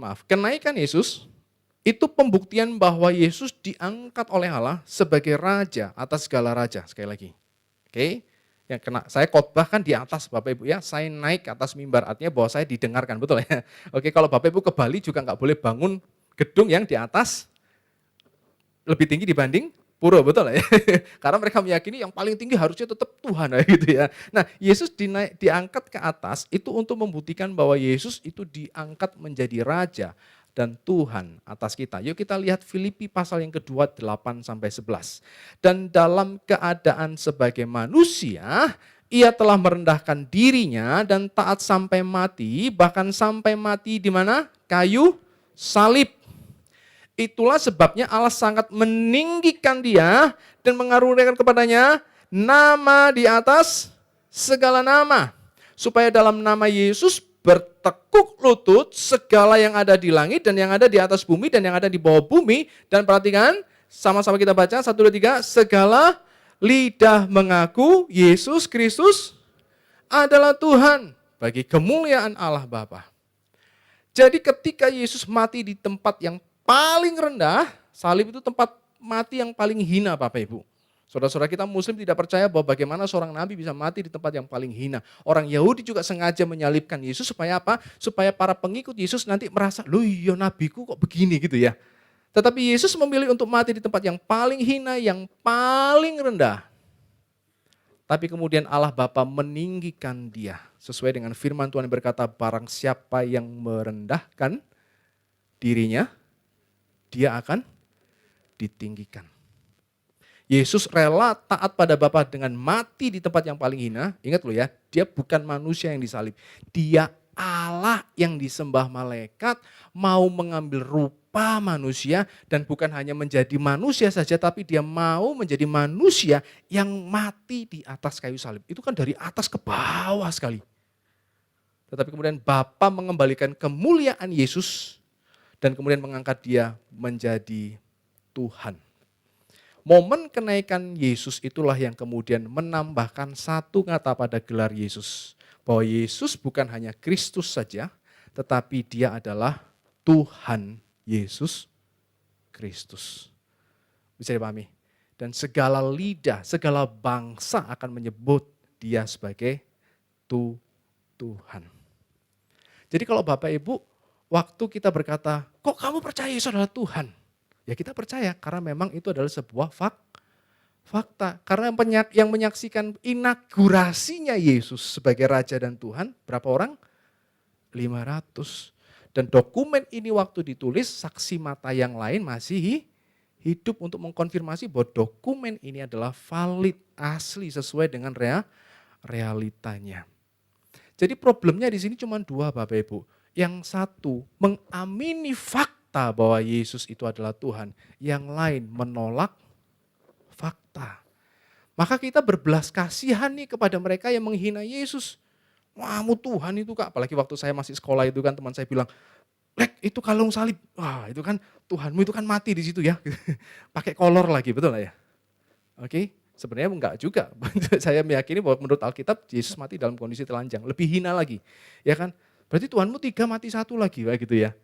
itu pembuktian bahwa Yesus diangkat oleh Allah sebagai raja atas segala raja, sekali lagi. Oke. Yang saya khotbah kan di atas Bapak Ibu ya, saya naik ke atas mimbar, artinya bahwa saya didengarkan, betul ya. Oke, kalau Bapak Ibu ke Bali juga nggak boleh bangun gedung yang di atas lebih tinggi dibanding pura, betul ya. Karena mereka meyakini yang paling tinggi harusnya tetap Tuhan gitu ya. Nah, Yesus diangkat ke atas itu untuk membuktikan bahwa Yesus itu diangkat menjadi raja dan Tuhan atas kita. Yuk kita lihat Filipi pasal yang kedua 8-11. Dan dalam keadaan sebagai manusia, ia telah merendahkan dirinya dan taat sampai mati, bahkan sampai mati di mana? Kayu salib. Itulah sebabnya Allah sangat meninggikan dia dan mengaruniakan kepadanya nama di atas segala nama. Supaya dalam nama Yesus bertekuk lutut segala yang ada di langit dan yang ada di atas bumi dan yang ada di bawah bumi. Dan perhatikan, sama-sama kita baca, 1, 2, 3, segala lidah mengaku Yesus Kristus adalah Tuhan bagi kemuliaan Allah Bapa. Jadi ketika Yesus mati di tempat yang paling rendah, salib itu tempat mati yang paling hina Bapak Ibu. Saudara-saudara kita Muslim tidak percaya bahwa bagaimana seorang nabi bisa mati di tempat yang paling hina. Orang Yahudi juga sengaja menyalibkan Yesus supaya apa? Supaya para pengikut Yesus nanti merasa, loh iya nabiku kok begini gitu ya. Tetapi Yesus memilih untuk mati di tempat yang paling hina, yang paling rendah. Tapi kemudian Allah Bapa meninggikan dia. Sesuai dengan firman Tuhan yang berkata, barang siapa yang merendahkan dirinya, dia akan ditinggikan. Yesus rela taat pada Bapa dengan mati di tempat yang paling hina. Ingat loh ya, dia bukan manusia yang disalib. Dia Allah yang disembah malaikat, mau mengambil rupa manusia dan bukan hanya menjadi manusia saja, tapi dia mau menjadi manusia yang mati di atas kayu salib. Itu kan dari atas ke bawah sekali. Tetapi kemudian Bapa mengembalikan kemuliaan Yesus dan kemudian mengangkat dia menjadi Tuhan. Momen kenaikan Yesus itulah yang kemudian menambahkan satu kata pada gelar Yesus. Bahwa Yesus bukan hanya Kristus saja, tetapi dia adalah Tuhan Yesus Kristus. Bisa dipahami? Dan segala lidah, segala bangsa akan menyebut dia sebagai Tuhan. Jadi kalau Bapak Ibu, waktu kita berkata, kok kamu percaya Yesus adalah Tuhan? Ya kita percaya karena memang itu adalah sebuah fakta. Karena yang menyaksikan inaugurasinya Yesus sebagai Raja dan Tuhan, berapa orang? 500. Dan dokumen ini waktu ditulis, saksi mata yang lain masih hidup untuk mengkonfirmasi bahwa dokumen ini adalah valid, asli, sesuai dengan realitanya. Jadi problemnya di sini cuma dua Bapak Ibu. Yang satu mengamini fakta bahwa Yesus itu adalah Tuhan. Yang lain menolak fakta. Maka kita berbelas kasihan nih kepada mereka yang menghina Yesus. Wah, mu Tuhan itu Kak. Apalagi waktu saya masih sekolah itu kan teman saya bilang, Lek itu kalung salib. Wah itu kan Tuhanmu itu kan mati di situ ya. Pakai kolor lagi, betul lah ya? Oke. Sebenarnya enggak juga. Saya meyakini bahwa menurut Alkitab Yesus mati dalam kondisi telanjang. Lebih hina lagi. Ya kan? Berarti Tuhanmu 3 mati 1 lagi. Kayak gitu ya.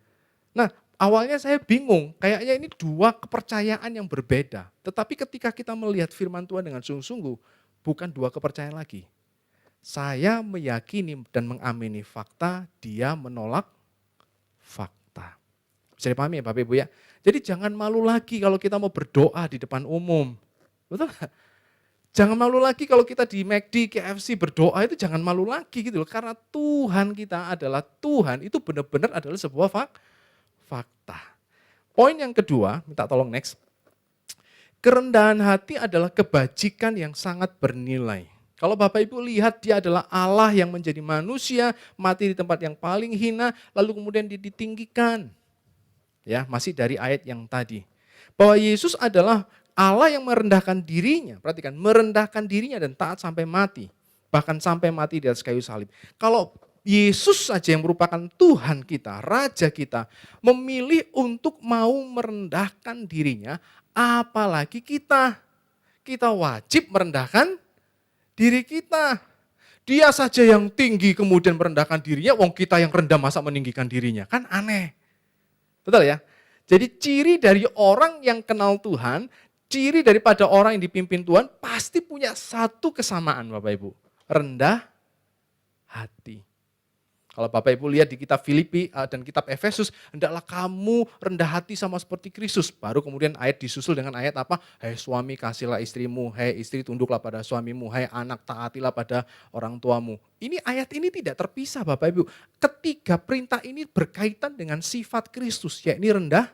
Nah awalnya saya bingung. Kayaknya ini dua kepercayaan yang berbeda. Tetapi ketika kita melihat firman Tuhan dengan sungguh-sungguh. Bukan dua kepercayaan lagi. Saya meyakini dan mengamini fakta. Dia menolak fakta. Bisa dipahami ya Bapak Ibu ya? Jadi jangan malu lagi kalau kita mau berdoa di depan umum. Betul gak? Jangan malu lagi kalau kita di McD, KFC berdoa itu jangan malu lagi gitu loh. Karena Tuhan kita adalah Tuhan, itu benar-benar adalah sebuah fakta. Poin yang kedua, minta tolong next. Kerendahan hati adalah kebajikan yang sangat bernilai. Kalau Bapak Ibu lihat dia adalah Allah yang menjadi manusia, mati di tempat yang paling hina, lalu kemudian ditinggikan. Ya, masih dari ayat yang tadi. Bahwa Yesus adalah Allah yang merendahkan dirinya, perhatikan, merendahkan dirinya dan taat sampai mati. Bahkan sampai mati di atas kayu salib. Kalau Yesus saja yang merupakan Tuhan kita, Raja kita, memilih untuk mau merendahkan dirinya, apalagi kita. Kita wajib merendahkan diri kita. Dia saja yang tinggi kemudian merendahkan dirinya, wong kita yang rendah masa meninggikan dirinya. Kan aneh. Betul ya? Jadi ciri dari orang yang kenal Tuhan, ciri daripada orang yang dipimpin Tuhan pasti punya satu kesamaan Bapak Ibu. Rendah hati. Kalau Bapak Ibu lihat di kitab Filipi dan kitab Efesus, hendaklah kamu rendah hati sama seperti Kristus. Baru kemudian ayat disusul dengan ayat apa? Hai suami kasihlah istrimu, hai istri tunduklah pada suamimu, hai anak taatilah pada orang tuamu. Ini ayat ini tidak terpisah Bapak Ibu. Ketiga perintah ini berkaitan dengan sifat Kristus, yakni rendah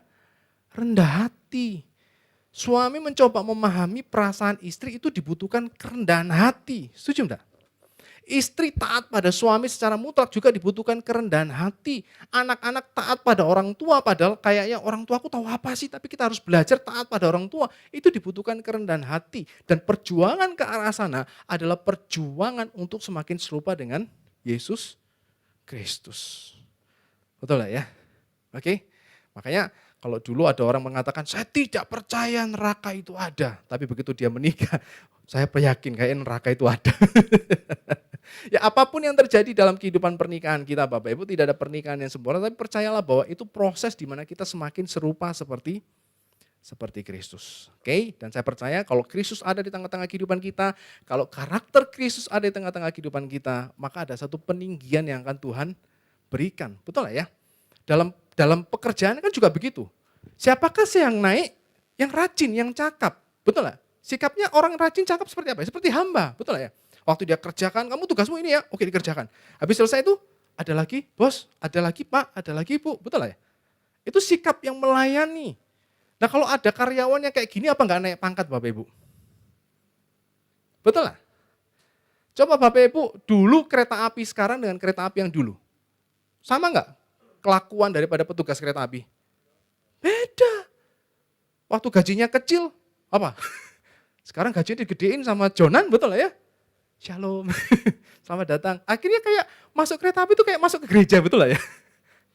hati. Suami mencoba memahami perasaan istri itu dibutuhkan kerendahan hati. Setuju enggak? Istri taat pada suami secara mutlak juga dibutuhkan kerendahan hati. Anak-anak taat pada orang tua, padahal kayaknya orang tuaku tahu apa sih, tapi kita harus belajar taat pada orang tua. Itu dibutuhkan kerendahan hati. Dan perjuangan ke arah sana adalah perjuangan untuk semakin serupa dengan Yesus Kristus. Betul lah ya? Oke? Makanya kalau dulu ada orang mengatakan, saya tidak percaya neraka itu ada. Tapi begitu dia menikah, saya yakin kayaknya neraka itu ada. Ya apapun yang terjadi dalam kehidupan pernikahan kita Bapak Ibu, tidak ada pernikahan yang sempurna, tapi percayalah bahwa itu proses di mana kita semakin serupa seperti Kristus. Oke? Dan saya percaya kalau Kristus ada di tengah-tengah kehidupan kita, kalau karakter Kristus ada di tengah-tengah kehidupan kita, maka ada satu peninggian yang akan Tuhan berikan. Betul lah ya? Dalam pekerjaan kan juga begitu. Siapakah sih yang naik? Yang rajin, yang cakap. Betul lah? Sikapnya orang rajin cakap seperti apa? Seperti hamba. Betul lah ya? Waktu dia kerjakan, kamu tugasmu ini ya, oke dikerjakan. Habis selesai itu, ada lagi bos, ada lagi pak, ada lagi bu, betul lah ya? Itu sikap yang melayani. Nah kalau ada karyawannya kayak gini, apa enggak naik pangkat Bapak Ibu? Betul lah? Coba Bapak Ibu, dulu kereta api sekarang dengan kereta api yang dulu. Sama enggak kelakuan daripada petugas kereta api? Beda. Waktu gajinya kecil, apa? Sekarang gajinya digedein sama Jonan, betul lah ya? Shalom, selamat datang. Akhirnya kayak masuk kereta api itu kayak masuk ke gereja, betul lah ya?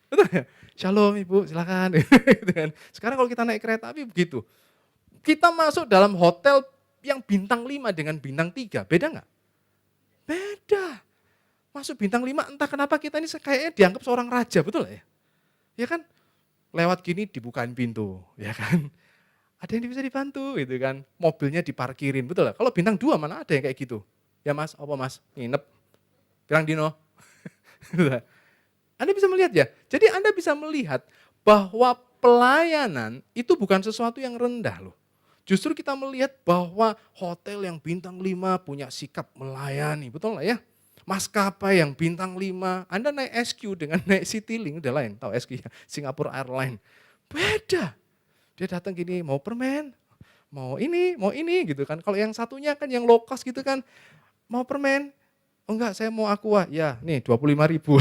Betul ya? Shalom ibu, silakan. Sekarang kalau kita naik kereta api begitu. Kita masuk dalam hotel yang bintang 5 dengan bintang 3, beda nggak? Beda. Masuk bintang 5 entah kenapa kita ini kayaknya dianggap seorang raja, betul ya? Ya kan? Lewat gini dibukain pintu, ya kan? Ada yang bisa dibantu gitu kan. Mobilnya diparkirin, betul lah. Kalau bintang 2 mana ada yang kayak gitu? Ya mas, apa mas? Nginep. Pirang dino. Anda bisa melihat ya. Jadi Anda bisa melihat bahwa pelayanan itu bukan sesuatu yang rendah loh. Justru kita melihat bahwa hotel yang bintang 5 punya sikap melayani, betul lah ya. Maskapai yang bintang 5, Anda naik SQ dengan naik Citylink, udah lain, tahu SQ ya, Singapore Airlines. Beda. Dia datang gini, mau permen, mau ini gitu kan. Kalau yang satunya kan yang low cost gitu kan, mau permen, oh enggak saya mau aqua, ya nih 25.000.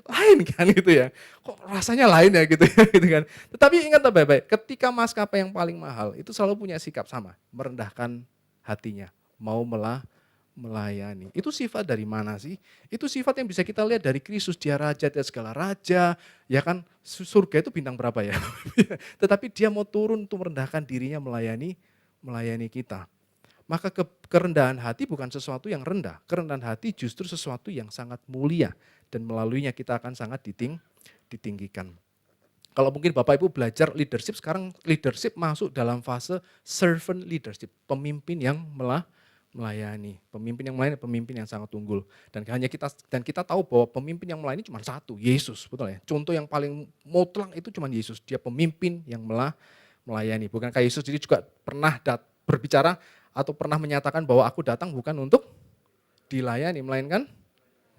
Lain kan gitu ya, kok rasanya lain ya gitu ya gitu kan. Tetapi ingat baik-baik, ketika maskapai yang paling mahal itu selalu punya sikap sama, merendahkan hatinya, mau melayani. Itu sifat dari mana sih? Itu sifat yang bisa kita lihat dari Kristus, dia raja dan segala raja, ya kan surga itu bintang berapa ya? Tetapi dia mau turun untuk merendahkan dirinya melayani kita. Maka kerendahan hati bukan sesuatu yang rendah, kerendahan hati justru sesuatu yang sangat mulia dan melaluinya kita akan sangat ditinggikan. Kalau mungkin Bapak Ibu belajar leadership, sekarang leadership masuk dalam fase servant leadership, pemimpin yang melayani, pemimpin yang sangat unggul. Dan kita tahu bahwa pemimpin yang melayani cuma satu, Yesus, betul ya. Contoh yang paling mutlak itu cuma Yesus, dia pemimpin yang melayani. Bukankah Yesus jadi juga pernah berbicara atau pernah menyatakan bahwa aku datang bukan untuk dilayani, melainkan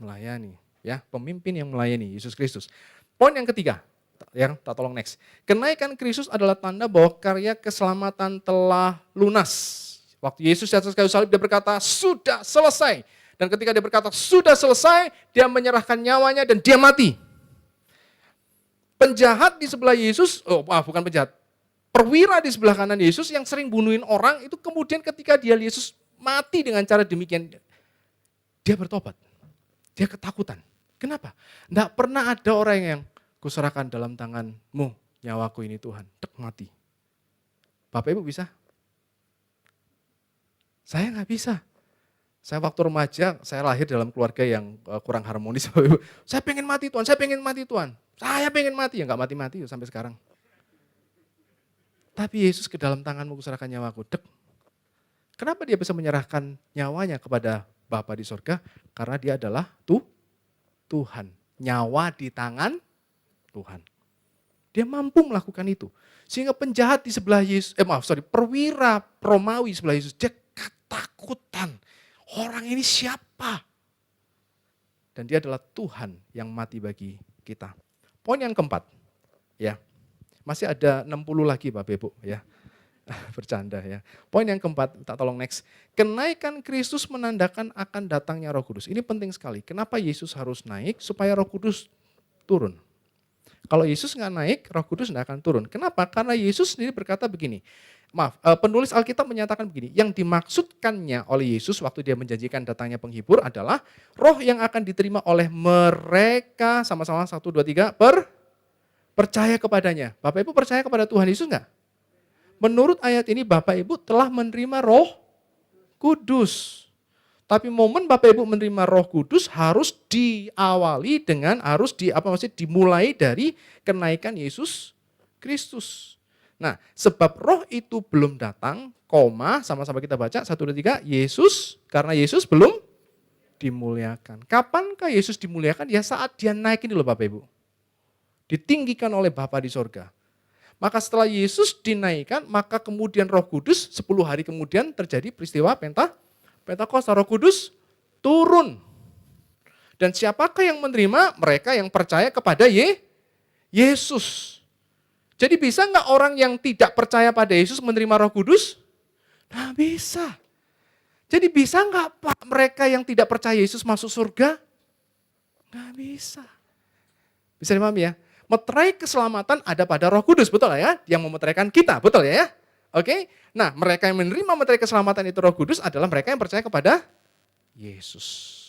melayani. Ya, pemimpin yang melayani, Yesus Kristus. Poin yang ketiga, yang tak tolong next. Kenaikan Kristus adalah tanda bahwa karya keselamatan telah lunas. Waktu Yesus di atas kayu salib dia berkata, sudah selesai. Dan ketika dia berkata, sudah selesai, dia menyerahkan nyawanya dan dia mati. Penjahat di sebelah Yesus, bukan penjahat, perwira di sebelah kanan Yesus yang sering bunuhin orang, itu kemudian ketika dia Yesus mati dengan cara demikian, dia bertobat. Dia ketakutan. Kenapa? Tidak pernah ada orang yang kuserahkan dalam tanganmu, nyawaku ini Tuhan. Tek mati. Bapak Ibu bisa? Saya nggak bisa. Saya waktu remaja, saya lahir dalam keluarga yang kurang harmonis. Saya pengen mati Tuhan, saya pengen mati Tuhan. Saya pengen mati, ya nggak mati-mati sampai sekarang. Tapi Yesus ke dalam tanganmu kuserahkan nyawaku. Dek. Kenapa dia bisa menyerahkan nyawanya kepada Bapa di sorga? Karena dia adalah Tuhan. Nyawa di tangan Tuhan. Dia mampu melakukan itu. Sehingga penjahat di sebelah Yesus, perwira Romawi sebelah Yesus, dia ketakutan. Orang ini siapa? Dan dia adalah Tuhan yang mati bagi kita. Poin yang keempat, ya. Masih ada 60 lagi Bapak Ibu ya. Bercanda ya. Poin yang keempat, tak tolong next. Kenaikan Kristus menandakan akan datangnya Roh Kudus. Ini penting sekali. Kenapa Yesus harus naik? Supaya Roh Kudus turun. Kalau Yesus nggak naik, Roh Kudus nggak akan turun. Kenapa? Karena Yesus sendiri berkata begini. Penulis Alkitab menyatakan begini. Yang dimaksudkannya oleh Yesus waktu dia menjanjikan datangnya penghibur adalah roh yang akan diterima oleh mereka, sama-sama 1, 2, 3, percaya kepadanya. Bapak Ibu percaya kepada Tuhan Yesus enggak? Menurut ayat ini Bapak Ibu telah menerima Roh Kudus. Tapi momen Bapak Ibu menerima Roh Kudus harus diawali dengan dimulai dari kenaikan Yesus Kristus. Nah, sebab roh itu belum datang, sama-sama kita baca 1, 2, 3, karena Yesus belum dimuliakan. Kapankah Yesus dimuliakan? Ya saat dia naik ini loh Bapak Ibu. Ditinggikan oleh Bapa di sorga. Maka setelah Yesus dinaikkan, maka kemudian Roh Kudus 10 hari kemudian terjadi peristiwa Pentakosta. Roh Kudus turun. Dan siapakah yang menerima? Mereka yang percaya kepada Yesus. Jadi bisa nggak orang yang tidak percaya pada Yesus menerima Roh Kudus? Nah bisa. Jadi bisa nggak Pak mereka yang tidak percaya Yesus masuk surga? Nggak bisa. Bisa dipahami ya? Meterai keselamatan ada pada Roh Kudus, betul ya? Yang memeteraikan kita, betul ya? Oke? Nah, mereka yang menerima meterai keselamatan itu Roh Kudus adalah mereka yang percaya kepada Yesus.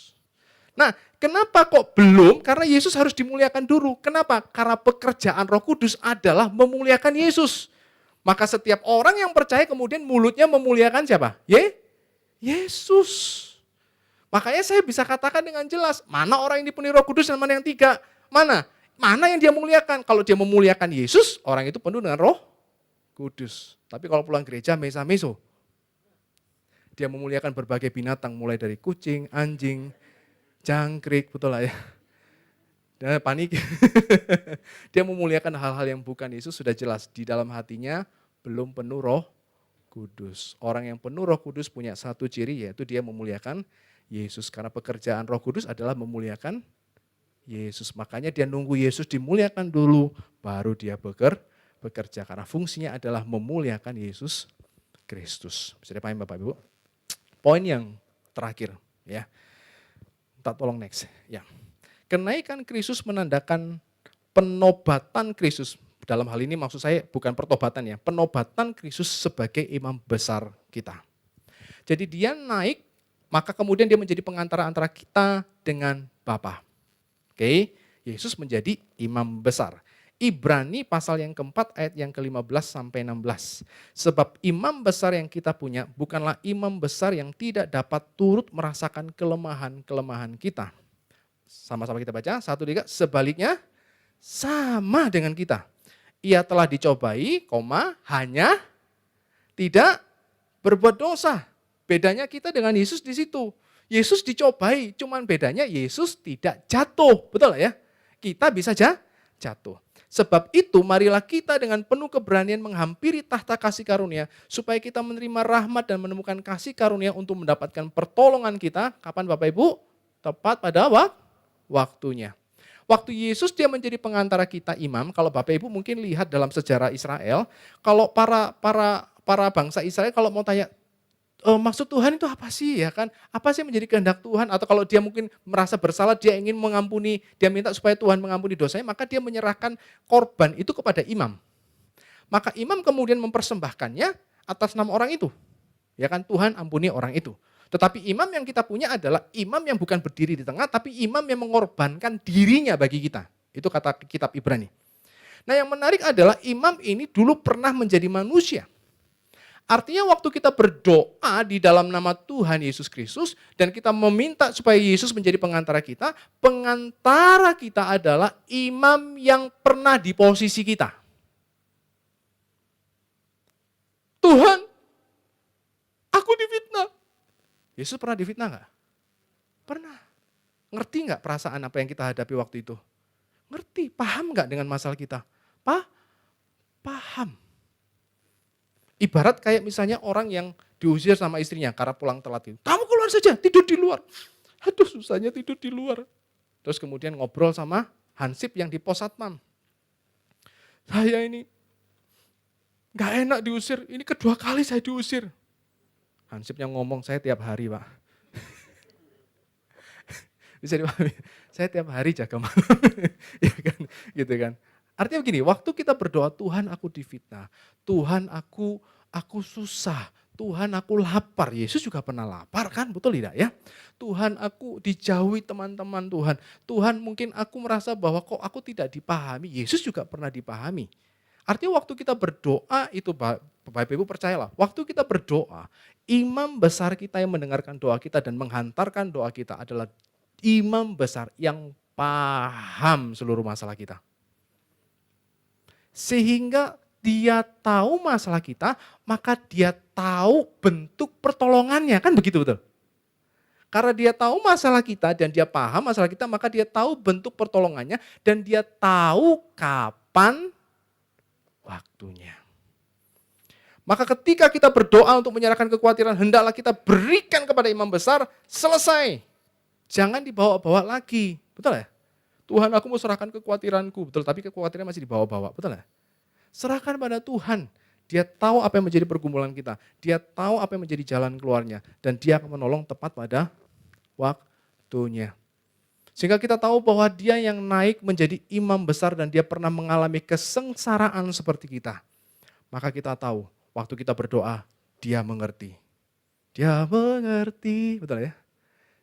Nah, kenapa kok belum? Karena Yesus harus dimuliakan dulu. Kenapa? Karena pekerjaan Roh Kudus adalah memuliakan Yesus. Maka setiap orang yang percaya kemudian mulutnya memuliakan siapa? Yesus. Makanya saya bisa katakan dengan jelas, mana orang yang dipenuhi Roh Kudus dan mana yang tidak. Mana? Mana yang dia muliakan? Kalau dia memuliakan Yesus, orang itu penuh dengan Roh Kudus. Tapi kalau pulang gereja, mesa-meso. Dia memuliakan berbagai binatang, mulai dari kucing, anjing, jangkrik, betul lah ya. Dan panik. Dia memuliakan hal-hal yang bukan Yesus, sudah jelas. Di dalam hatinya belum penuh Roh Kudus. Orang yang penuh Roh Kudus punya satu ciri, yaitu dia memuliakan Yesus. Karena pekerjaan Roh Kudus adalah memuliakan Yesus. Makanya dia nunggu Yesus dimuliakan dulu, baru dia bekerja. Karena fungsinya adalah memuliakan Yesus Kristus. Bisa dipahami Bapak Ibu? Poin yang terakhir, ya. Minta tolong next. Ya. Kenaikan Kristus menandakan penobatan Kristus. Dalam hal ini maksud saya bukan pertobatan ya, penobatan Kristus sebagai imam besar kita. Jadi dia naik, maka kemudian dia menjadi pengantara antara kita dengan Bapa. Oke, Yesus menjadi imam besar. Ibrani pasal yang keempat ayat yang ke-15 sampai 16. Sebab imam besar yang kita punya bukanlah imam besar yang tidak dapat turut merasakan kelemahan-kelemahan kita. Sama-sama kita baca, 1, 2, 3. Sebaliknya sama dengan kita. Ia telah dicobai, hanya tidak berbuat dosa. Bedanya kita dengan Yesus di situ. Yesus dicobai, cuman bedanya Yesus tidak jatuh. Betul ya? Kita bisa jatuh. Sebab itu marilah kita dengan penuh keberanian menghampiri tahta kasih karunia, supaya kita menerima rahmat dan menemukan kasih karunia untuk mendapatkan pertolongan kita. Kapan Bapak Ibu? Tepat pada waktunya. Waktu Yesus dia menjadi pengantara kita imam, kalau Bapak Ibu mungkin lihat dalam sejarah Israel, kalau para bangsa Israel kalau mau tanya, maksud Tuhan itu apa sih ya kan? Apa sih menjadi kehendak Tuhan? Atau kalau dia mungkin merasa bersalah, dia ingin mengampuni, dia minta supaya Tuhan mengampuni dosanya, maka dia menyerahkan korban itu kepada imam. Maka imam kemudian mempersembahkannya atas nama orang itu. Ya kan, Tuhan ampuni orang itu. Tetapi imam yang kita punya adalah imam yang bukan berdiri di tengah, tapi imam yang mengorbankan dirinya bagi kita. Itu kata kitab Ibrani. Nah yang menarik adalah imam ini dulu pernah menjadi manusia. Artinya waktu kita berdoa di dalam nama Tuhan Yesus Kristus, dan kita meminta supaya Yesus menjadi pengantara kita adalah imam yang pernah di posisi kita. Tuhan, aku difitnah. Yesus pernah difitnah nggak? Pernah. Ngerti nggak perasaan apa yang kita hadapi waktu itu? Ngerti, paham nggak dengan masalah kita? Paham. Ibarat kayak misalnya orang yang diusir sama istrinya karena pulang telat itu. Kamu keluar saja, tidur di luar. Aduh susahnya tidur di luar. Terus kemudian ngobrol sama Hansip yang di pos satpam. Saya ini nggak enak diusir, ini kedua kali saya diusir. Hansipnya ngomong, saya tiap hari Pak. Bisa dipahami, saya tiap hari jaga malam. Ya kan, gitu kan. Artinya begini, waktu kita berdoa, Tuhan aku difitnah, Tuhan aku susah, Tuhan aku lapar. Yesus juga pernah lapar kan, betul tidak ya? Tuhan aku dijauhi teman-teman Tuhan. Tuhan mungkin aku merasa bahwa kok aku tidak dipahami, Yesus juga pernah dipahami. Artinya waktu kita berdoa itu Bapak Ibu percayalah, waktu kita berdoa, imam besar kita yang mendengarkan doa kita dan menghantarkan doa kita adalah imam besar yang paham seluruh masalah kita. Sehingga dia tahu masalah kita, maka dia tahu bentuk pertolongannya, kan begitu betul? Karena dia tahu masalah kita dan dia paham masalah kita, maka dia tahu bentuk pertolongannya dan dia tahu kapan waktunya. Maka ketika kita berdoa untuk menyerahkan kekhawatiran, hendaklah kita berikan kepada imam besar, selesai. Jangan dibawa-bawa lagi, betul ya? Tuhan aku mau serahkan kekhawatiranku, betul, tapi kekhawatiran masih dibawa-bawa, betul ya? Serahkan pada Tuhan, dia tahu apa yang menjadi pergumulan kita, dia tahu apa yang menjadi jalan keluarnya, dan dia akan menolong tepat pada waktunya. Sehingga kita tahu bahwa dia yang naik menjadi imam besar dan dia pernah mengalami kesengsaraan seperti kita. Maka kita tahu, waktu kita berdoa, dia mengerti. Dia mengerti, betul ya?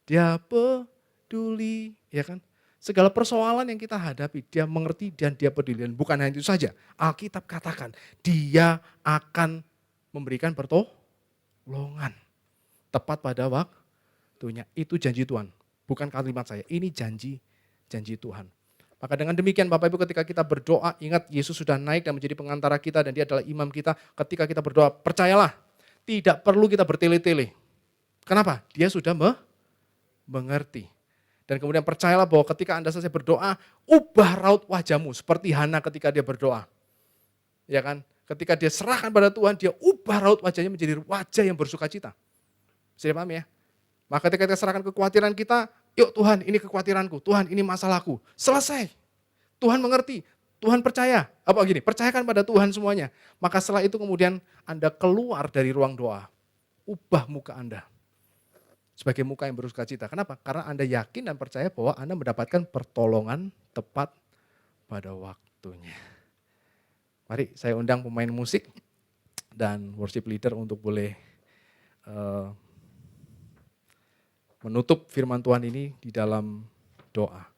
Dia peduli, ya kan? Segala persoalan yang kita hadapi, dia mengerti dan dia peduli. Dan bukan hanya itu saja, Alkitab katakan, dia akan memberikan pertolongan. Tepat pada waktunya. Itu janji Tuhan. Bukan kalimat saya, ini janji Tuhan. Maka dengan demikian Bapak Ibu ketika kita berdoa, ingat Yesus sudah naik dan menjadi pengantara kita dan dia adalah imam kita. Ketika kita berdoa, percayalah, tidak perlu kita bertele-tele. Kenapa? Dia sudah mengerti. Dan kemudian percayalah bahwa ketika Anda selesai berdoa, ubah raut wajahmu seperti Hana ketika dia berdoa. Ya kan? Ketika dia serahkan pada Tuhan, dia ubah raut wajahnya menjadi wajah yang bersukacita. Sudah paham ya? Maka ketika kita serahkan kekhawatiran kita, yuk Tuhan ini kekhawatiranku, Tuhan ini masalahku. Selesai. Tuhan mengerti, Tuhan percaya. Apa gini, percayakan pada Tuhan semuanya. Maka setelah itu kemudian Anda keluar dari ruang doa. Ubah muka Anda sebagai muka yang bersukacita. Kenapa? Karena Anda yakin dan percaya bahwa Anda mendapatkan pertolongan tepat pada waktunya. Mari saya undang pemain musik dan worship leader untuk boleh menutup firman Tuhan ini di dalam doa.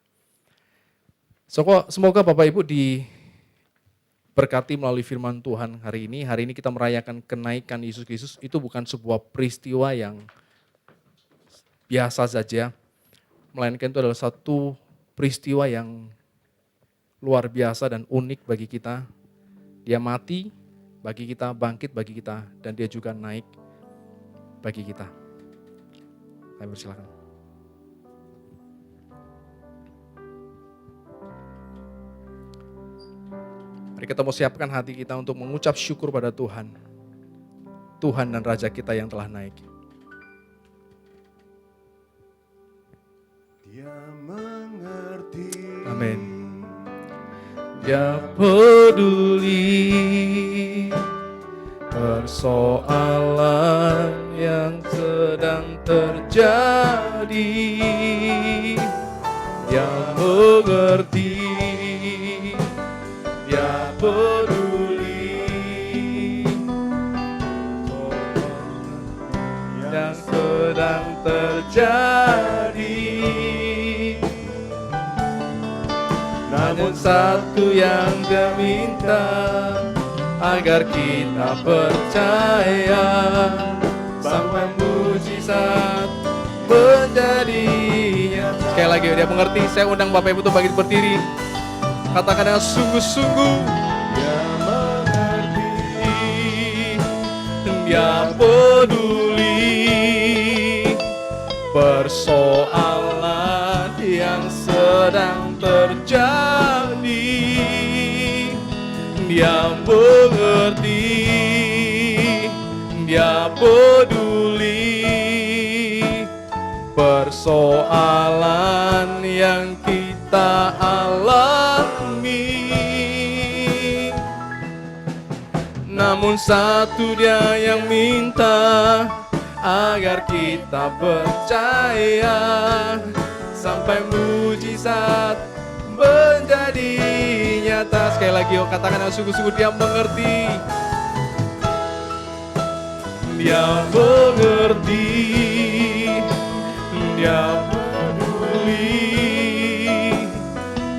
Semoga Bapak Ibu diberkati melalui firman Tuhan hari ini. Hari ini kita merayakan kenaikan Yesus Kristus. Itu bukan sebuah peristiwa yang biasa saja, melainkan itu adalah satu peristiwa yang luar biasa dan unik bagi kita. Dia mati bagi kita, bangkit bagi kita, dan dia juga naik bagi kita. Kami persilakan. Mari kita mau siapkan hati kita untuk mengucap syukur pada Tuhan. Tuhan dan Raja kita yang telah naik. Dia mengerti. Amin. Dia peduli persoalan yang sedang terjadi. Dia mengerti. Dia peduli yang sedang terjadi. Namun satu yang dia minta, agar kita percaya, sampai mujizat menjadinya. Sekali lagi dia mengerti, saya undang Bapak Ibu untuk bangkit berdiri. Katakan dengan sungguh-sungguh. Dia mengerti, dia peduli persoalan yang sedang terjadi. Dia mengerti, dia peduli persoalan yang kita alami. Namun satu dia yang minta, agar kita percaya, sampai mujizat menjadi nyata. Sekali lagi yuk katakan yang sungguh-sungguh, dia mengerti. Dia mengerti, dia peduli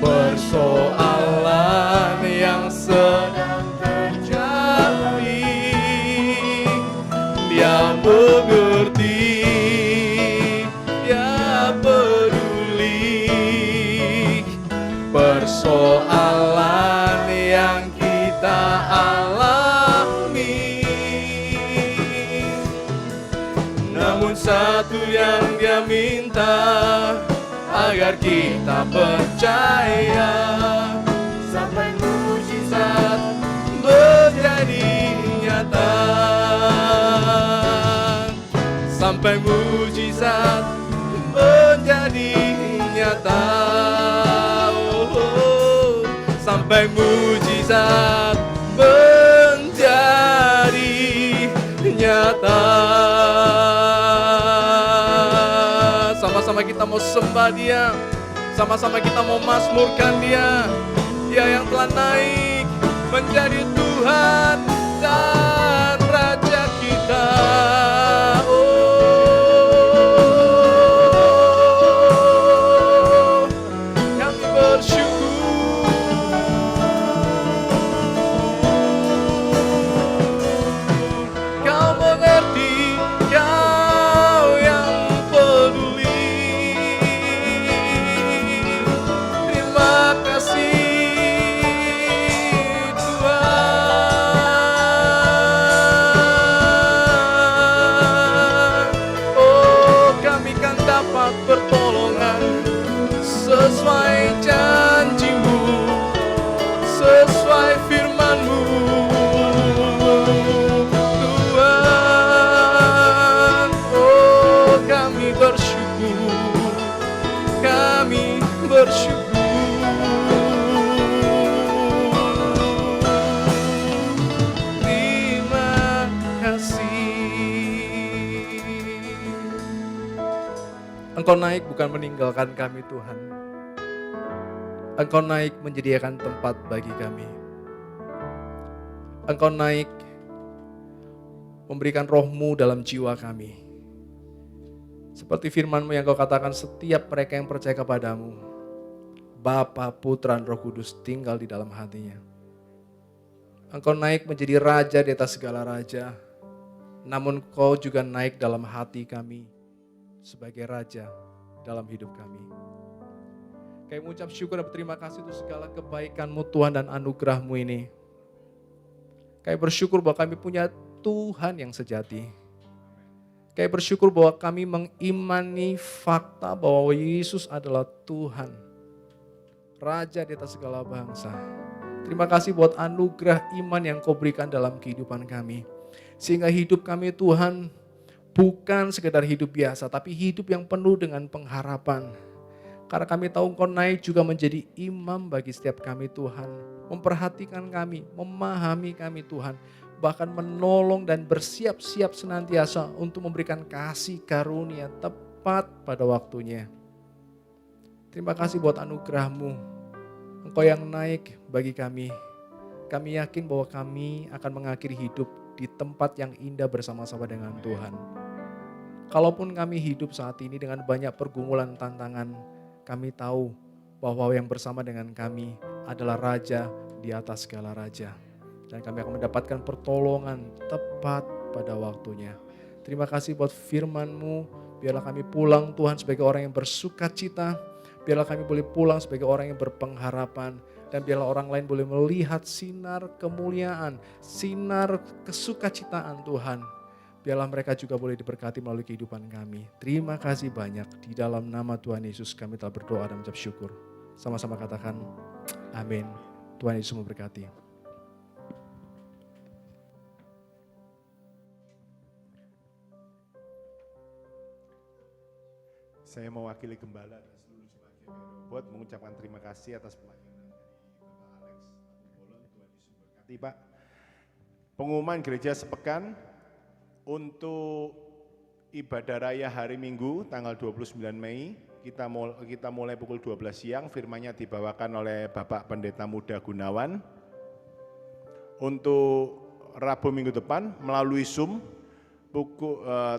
persoalan yang sedang terjadi. Dia mengerti, dia peduli persoalan yang kita alami. Namun satu yang dia minta, agar kita percaya, sampai mujizat menjadi nyata. Sampai mujizat menjadi nyata. Sampai mujizat menjadi nyata. Sama-sama kita mau sembah dia, sama-sama kita mau mazmurkan dia. Dia yang telah naik menjadi Tuhan dan Raja kita. Engkau naik bukan meninggalkan kami Tuhan. Engkau naik menyediakan tempat bagi kami. Engkau naik memberikan roh-Mu dalam jiwa kami. Seperti firman-Mu yang Kau katakan, setiap mereka yang percaya kepadamu, Bapa, Putra, dan Roh Kudus tinggal di dalam hatinya. Engkau naik menjadi raja di atas segala raja, namun Kau juga naik dalam hati kami sebagai raja dalam hidup kami. Kami mengucap syukur dan berterima kasih untuk segala kebaikan-Mu Tuhan dan anugerah-Mu ini. Kami bersyukur bahwa kami punya Tuhan yang sejati. Kami bersyukur bahwa kami mengimani fakta bahwa Yesus adalah Tuhan, Raja di atas segala bangsa. Terima kasih buat anugerah iman yang Kau berikan dalam kehidupan kami. Sehingga hidup kami Tuhan bukan sekedar hidup biasa, tapi hidup yang penuh dengan pengharapan. Karena kami tahu Engkau naik juga menjadi imam bagi setiap kami Tuhan. Memperhatikan kami, memahami kami Tuhan. Bahkan menolong dan bersiap-siap senantiasa untuk memberikan kasih karunia tepat pada waktunya. Terima kasih buat anugerah-Mu. Engkau yang naik bagi kami. Kami yakin bahwa kami akan mengakhiri hidup di tempat yang indah bersama-sama dengan Tuhan. Kalaupun kami hidup saat ini dengan banyak pergumulan tantangan, kami tahu bahwa yang bersama dengan kami adalah Raja di atas segala raja. Dan kami akan mendapatkan pertolongan tepat pada waktunya. Terima kasih buat firman-Mu. Biarlah kami pulang Tuhan sebagai orang yang bersuka cita. Biarlah kami boleh pulang sebagai orang yang berpengharapan. Dan biarlah orang lain boleh melihat sinar kemuliaan, sinar kesukacitaan Tuhan. Biarlah mereka juga boleh diberkati melalui kehidupan kami. Terima kasih banyak. Di dalam nama Tuhan Yesus kami telah berdoa dan mengucap syukur. Sama-sama katakan amin. Tuhan Yesus memberkati. Saya mewakili gembala dan seluruh jemaat GPI mengucapkan terima kasih atas pelayanan dari Bapak Alex Bolon. Tuhan Yesus memberkati Pak. Pengumuman gereja sepekan untuk ibadah raya hari Minggu tanggal 29 Mei kita mulai pukul 12 siang, firman-Nya dibawakan oleh Bapak Pendeta Muda Gunawan. Untuk Rabu minggu depan melalui Zoom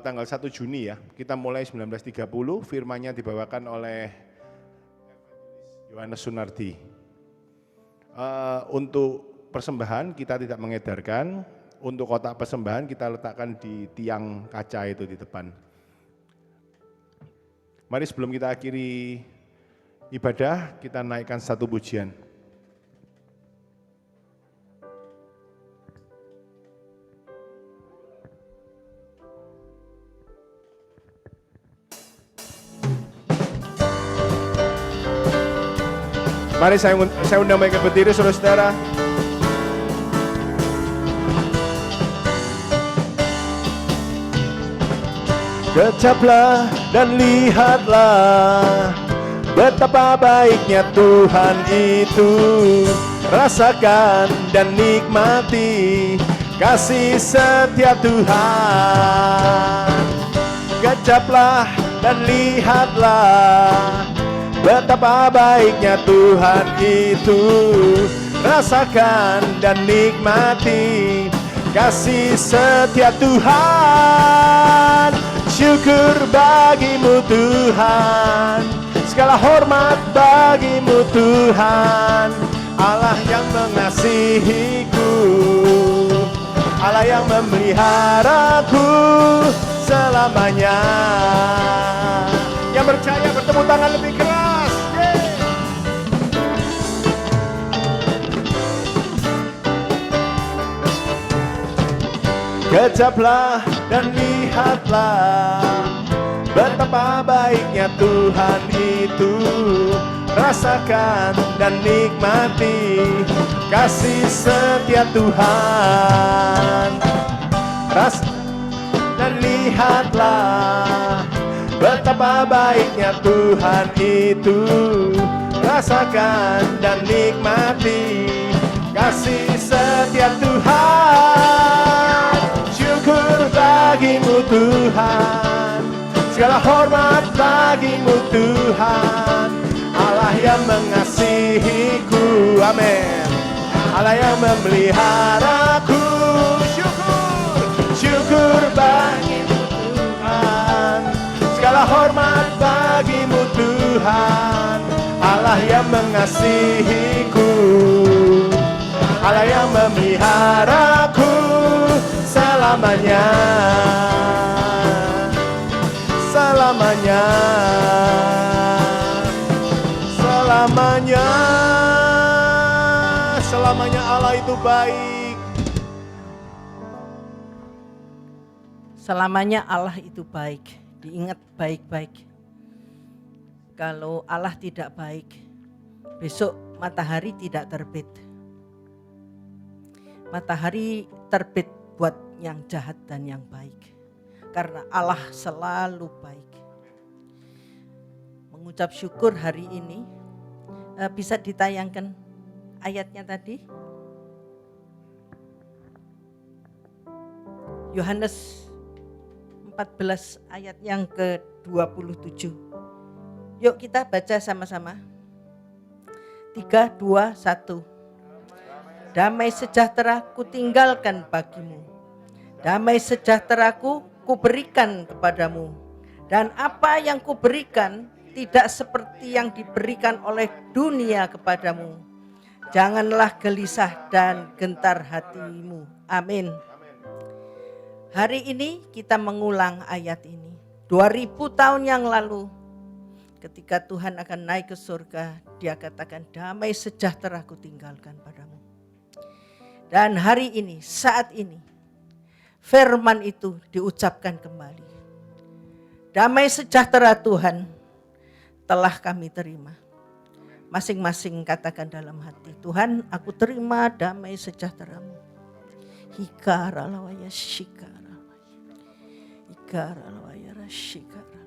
tanggal 1 Juni ya, kita mulai 19.30, firman-Nya dibawakan oleh Yohanes Sunardi. Untuk persembahan kita tidak mengedarkan, untuk kotak persembahan kita letakkan di tiang kaca itu di depan. Mari sebelum kita akhiri ibadah, kita naikkan satu pujian. Mari saya undang mereka berdiri, saudara-saudara. Kecaplah dan lihatlah betapa baiknya Tuhan itu. Rasakan dan nikmati kasih setia Tuhan. Kecaplah dan lihatlah betapa baiknya Tuhan itu. Rasakan dan nikmati kasih setia Tuhan. Syukur bagimu Tuhan, segala hormat bagimu Tuhan. Allah yang mengasihiku, Allah yang memeliharaku selamanya. Yang percaya bertepuk tangan lebih keras. Kecaplah dan lihatlah betapa baiknya Tuhan itu. Rasakan dan nikmati kasih setia Tuhan. Dan lihatlah betapa baiknya Tuhan itu. Rasakan dan nikmati kasih setia Tuhan. Syukur bagimu Tuhan, segala hormat bagimu bagimu Tuhan, Allah yang mengasihiku, amin. Allah yang memeliharaku, syukur, syukur bagimu Tuhan. Segala hormat bagimu Tuhan, Allah yang mengasihiku, Allah yang memeliharaku selamanya, selamanya, selamanya. Selamanya Allah itu baik. Selamanya Allah itu baik. Diingat baik-baik. Kalau Allah tidak baik, besok matahari tidak terbit. Matahari terbit buat yang jahat dan yang baik. Karena Allah selalu baik. Mengucap syukur hari ini, bisa ditayangkan ayatnya tadi. Yohanes 14 ayat yang ke-27. Yuk kita baca sama-sama. 3, 2, 1. Damai sejahtera kutinggalkan bagimu. Damai sejahteraku kuberikan kepadamu. Dan apa yang kuberikan tidak seperti yang diberikan oleh dunia kepadamu. Janganlah gelisah dan gentar hatimu. Amin. Hari ini kita mengulang ayat ini. 2000 tahun yang lalu ketika Tuhan akan naik ke surga, Dia katakan damai sejahtera ku tinggalkan padamu. Dan hari ini, saat ini, firman itu diucapkan kembali. Damai sejahtera Tuhan telah kami terima. Masing-masing katakan dalam hati, Tuhan aku terima damai sejahtera-Mu. Hikaralawaya shikara. Hikaralawaya shikara.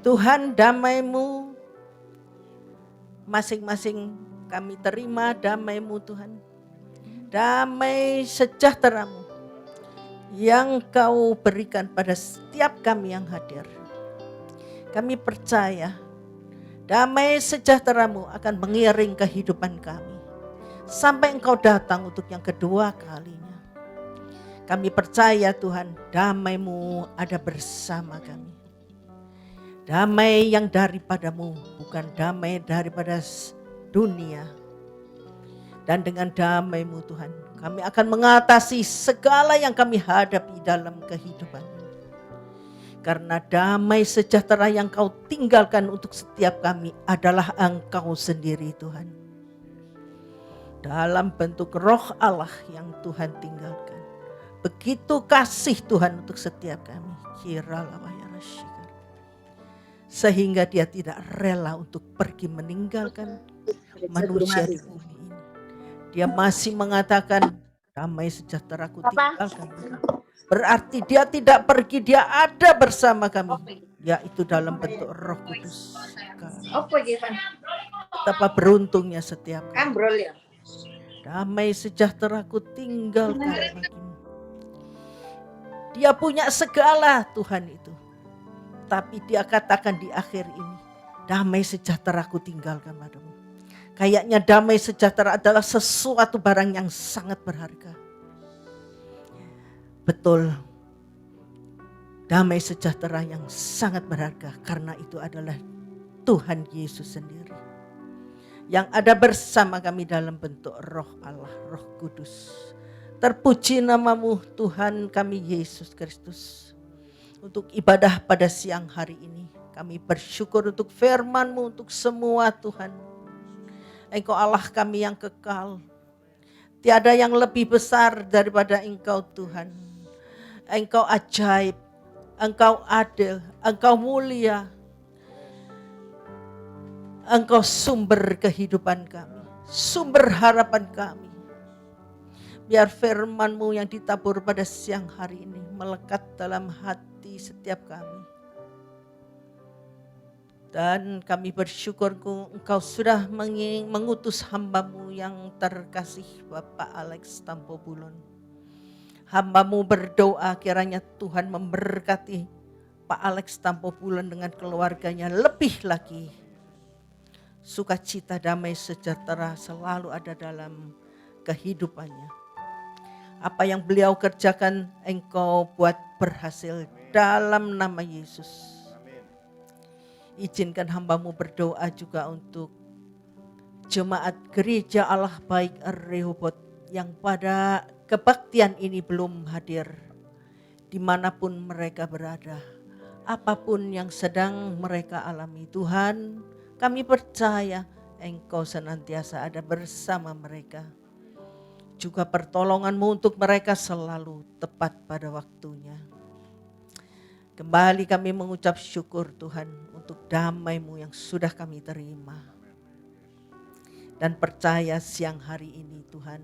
Tuhan damai-Mu, masing-masing kami terima damai-Mu Tuhan. Damai sejahtera-Mu yang Kau berikan pada setiap kami yang hadir. Kami percaya damai sejahtera-Mu akan mengiring kehidupan kami sampai Engkau datang untuk yang kedua kalinya. Kami percaya Tuhan, damai-Mu ada bersama kami. Damai yang daripada-Mu, bukan damai daripada dunia. Dan dengan damai-Mu Tuhan, kami akan mengatasi segala yang kami hadapi dalam kehidupan. Karena damai sejahtera yang Kau tinggalkan untuk setiap kami adalah Engkau sendiri Tuhan. Dalam bentuk roh Allah yang Tuhan tinggalkan. Begitu kasih Tuhan untuk setiap kami. Sehingga Dia tidak rela untuk pergi meninggalkan manusia di bumi ini. Dia masih mengatakan damai sejahtera ku tinggalkan. Berarti Dia tidak pergi, Dia ada bersama kami. Yaitu dalam bentuk Roh Kudus. Betapa beruntungnya setiap kami. Damai sejahtera ku tinggalkan bagimu. Dia punya segala Tuhan itu. Tapi Dia katakan di akhir ini, damai sejahtera ku tinggalkan padamu. Kayaknya damai sejahtera adalah sesuatu barang yang sangat berharga. Betul. Damai sejahtera yang sangat berharga karena itu adalah Tuhan Yesus sendiri. Yang ada bersama kami dalam bentuk roh Allah, Roh Kudus. Terpuji nama-Mu Tuhan kami Yesus Kristus. Untuk ibadah pada siang hari ini. Kami bersyukur untuk firman-Mu untuk semua Tuhan. Engkau Allah kami yang kekal. Tiada yang lebih besar daripada Engkau Tuhan. Engkau ajaib. Engkau adil. Engkau mulia. Engkau sumber kehidupan kami. Sumber harapan kami. Biar firman-Mu yang ditabur pada siang hari ini melekat dalam hati setiap kami. Dan kami bersyukur Engkau sudah mengutus hamba-Mu yang terkasih Bapak Alex Tampobulon. Hamba-Mu berdoa kiranya Tuhan memberkati Pak Alex Tampobulan dengan keluarganya, lebih lagi sukacita, damai, sejahtera selalu ada dalam kehidupannya. Apa yang beliau kerjakan Engkau buat berhasil dalam nama Yesus. Izinkan hamba-Mu berdoa juga untuk jemaat gereja Allah Baik Rehoboth yang pada kebaktian ini belum hadir, dimanapun mereka berada, apapun yang sedang mereka alami. Tuhan, kami percaya Engkau senantiasa ada bersama mereka. Juga pertolongan-Mu untuk mereka selalu tepat pada waktunya. Kembali kami mengucap syukur Tuhan untuk damai-Mu yang sudah kami terima. Dan percaya siang hari ini Tuhan,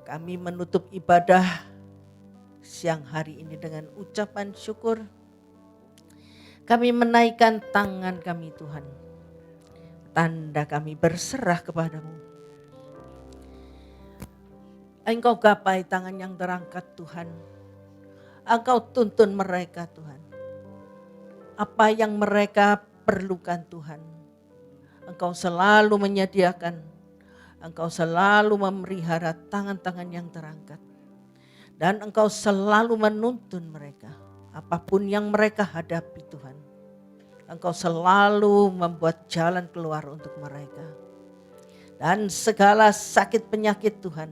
kami menutup ibadah siang hari ini dengan ucapan syukur. Kami menaikkan tangan kami Tuhan. Tanda kami berserah kepada-Mu. Engkau gapai tangan yang terangkat Tuhan. Engkau tuntun mereka Tuhan. Apa yang mereka perlukan Tuhan, Engkau selalu menyediakan. Engkau selalu memelihara tangan-tangan yang terangkat. Dan Engkau selalu menuntun mereka. Apapun yang mereka hadapi Tuhan, Engkau selalu membuat jalan keluar untuk mereka. Dan segala sakit penyakit Tuhan,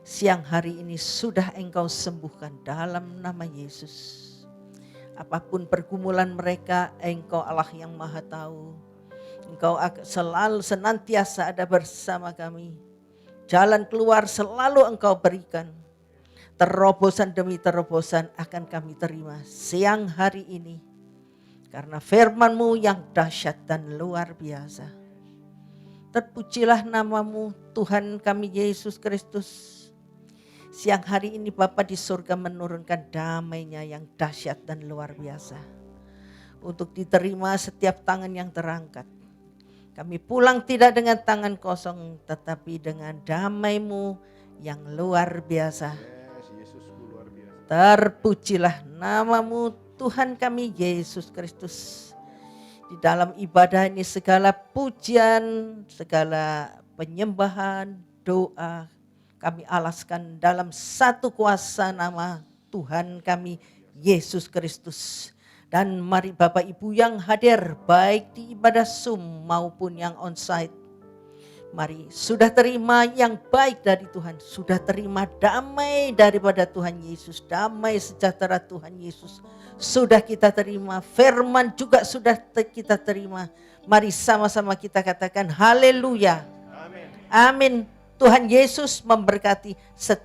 siang hari ini sudah Engkau sembuhkan dalam nama Yesus. Apapun pergumulan mereka, Engkau Allah yang Maha Tahu. Engkau selalu senantiasa ada bersama kami. Jalan keluar selalu Engkau berikan. Terobosan demi terobosan akan kami terima siang hari ini. Karena firman-Mu yang dahsyat dan luar biasa. Terpujilah nama-Mu Tuhan kami Yesus Kristus. Siang hari ini Bapa di surga menurunkan damai-Nya yang dahsyat dan luar biasa. Untuk diterima setiap tangan yang terangkat. Kami pulang tidak dengan tangan kosong, tetapi dengan damai-Mu yang luar biasa. Terpujilah nama-Mu Tuhan kami Yesus Kristus. Di dalam ibadah ini segala pujian, segala penyembahan, doa kami alaskan dalam satu kuasa nama Tuhan kami Yesus Kristus. Dan mari Bapak Ibu yang hadir baik di ibadah Zoom maupun yang onsite. Mari sudah terima yang baik dari Tuhan. Sudah terima damai daripada Tuhan Yesus. Damai sejahtera Tuhan Yesus. Sudah kita terima. Firman juga sudah kita terima. Mari sama-sama kita katakan haleluya. Amin. Amin. Tuhan Yesus memberkati setiap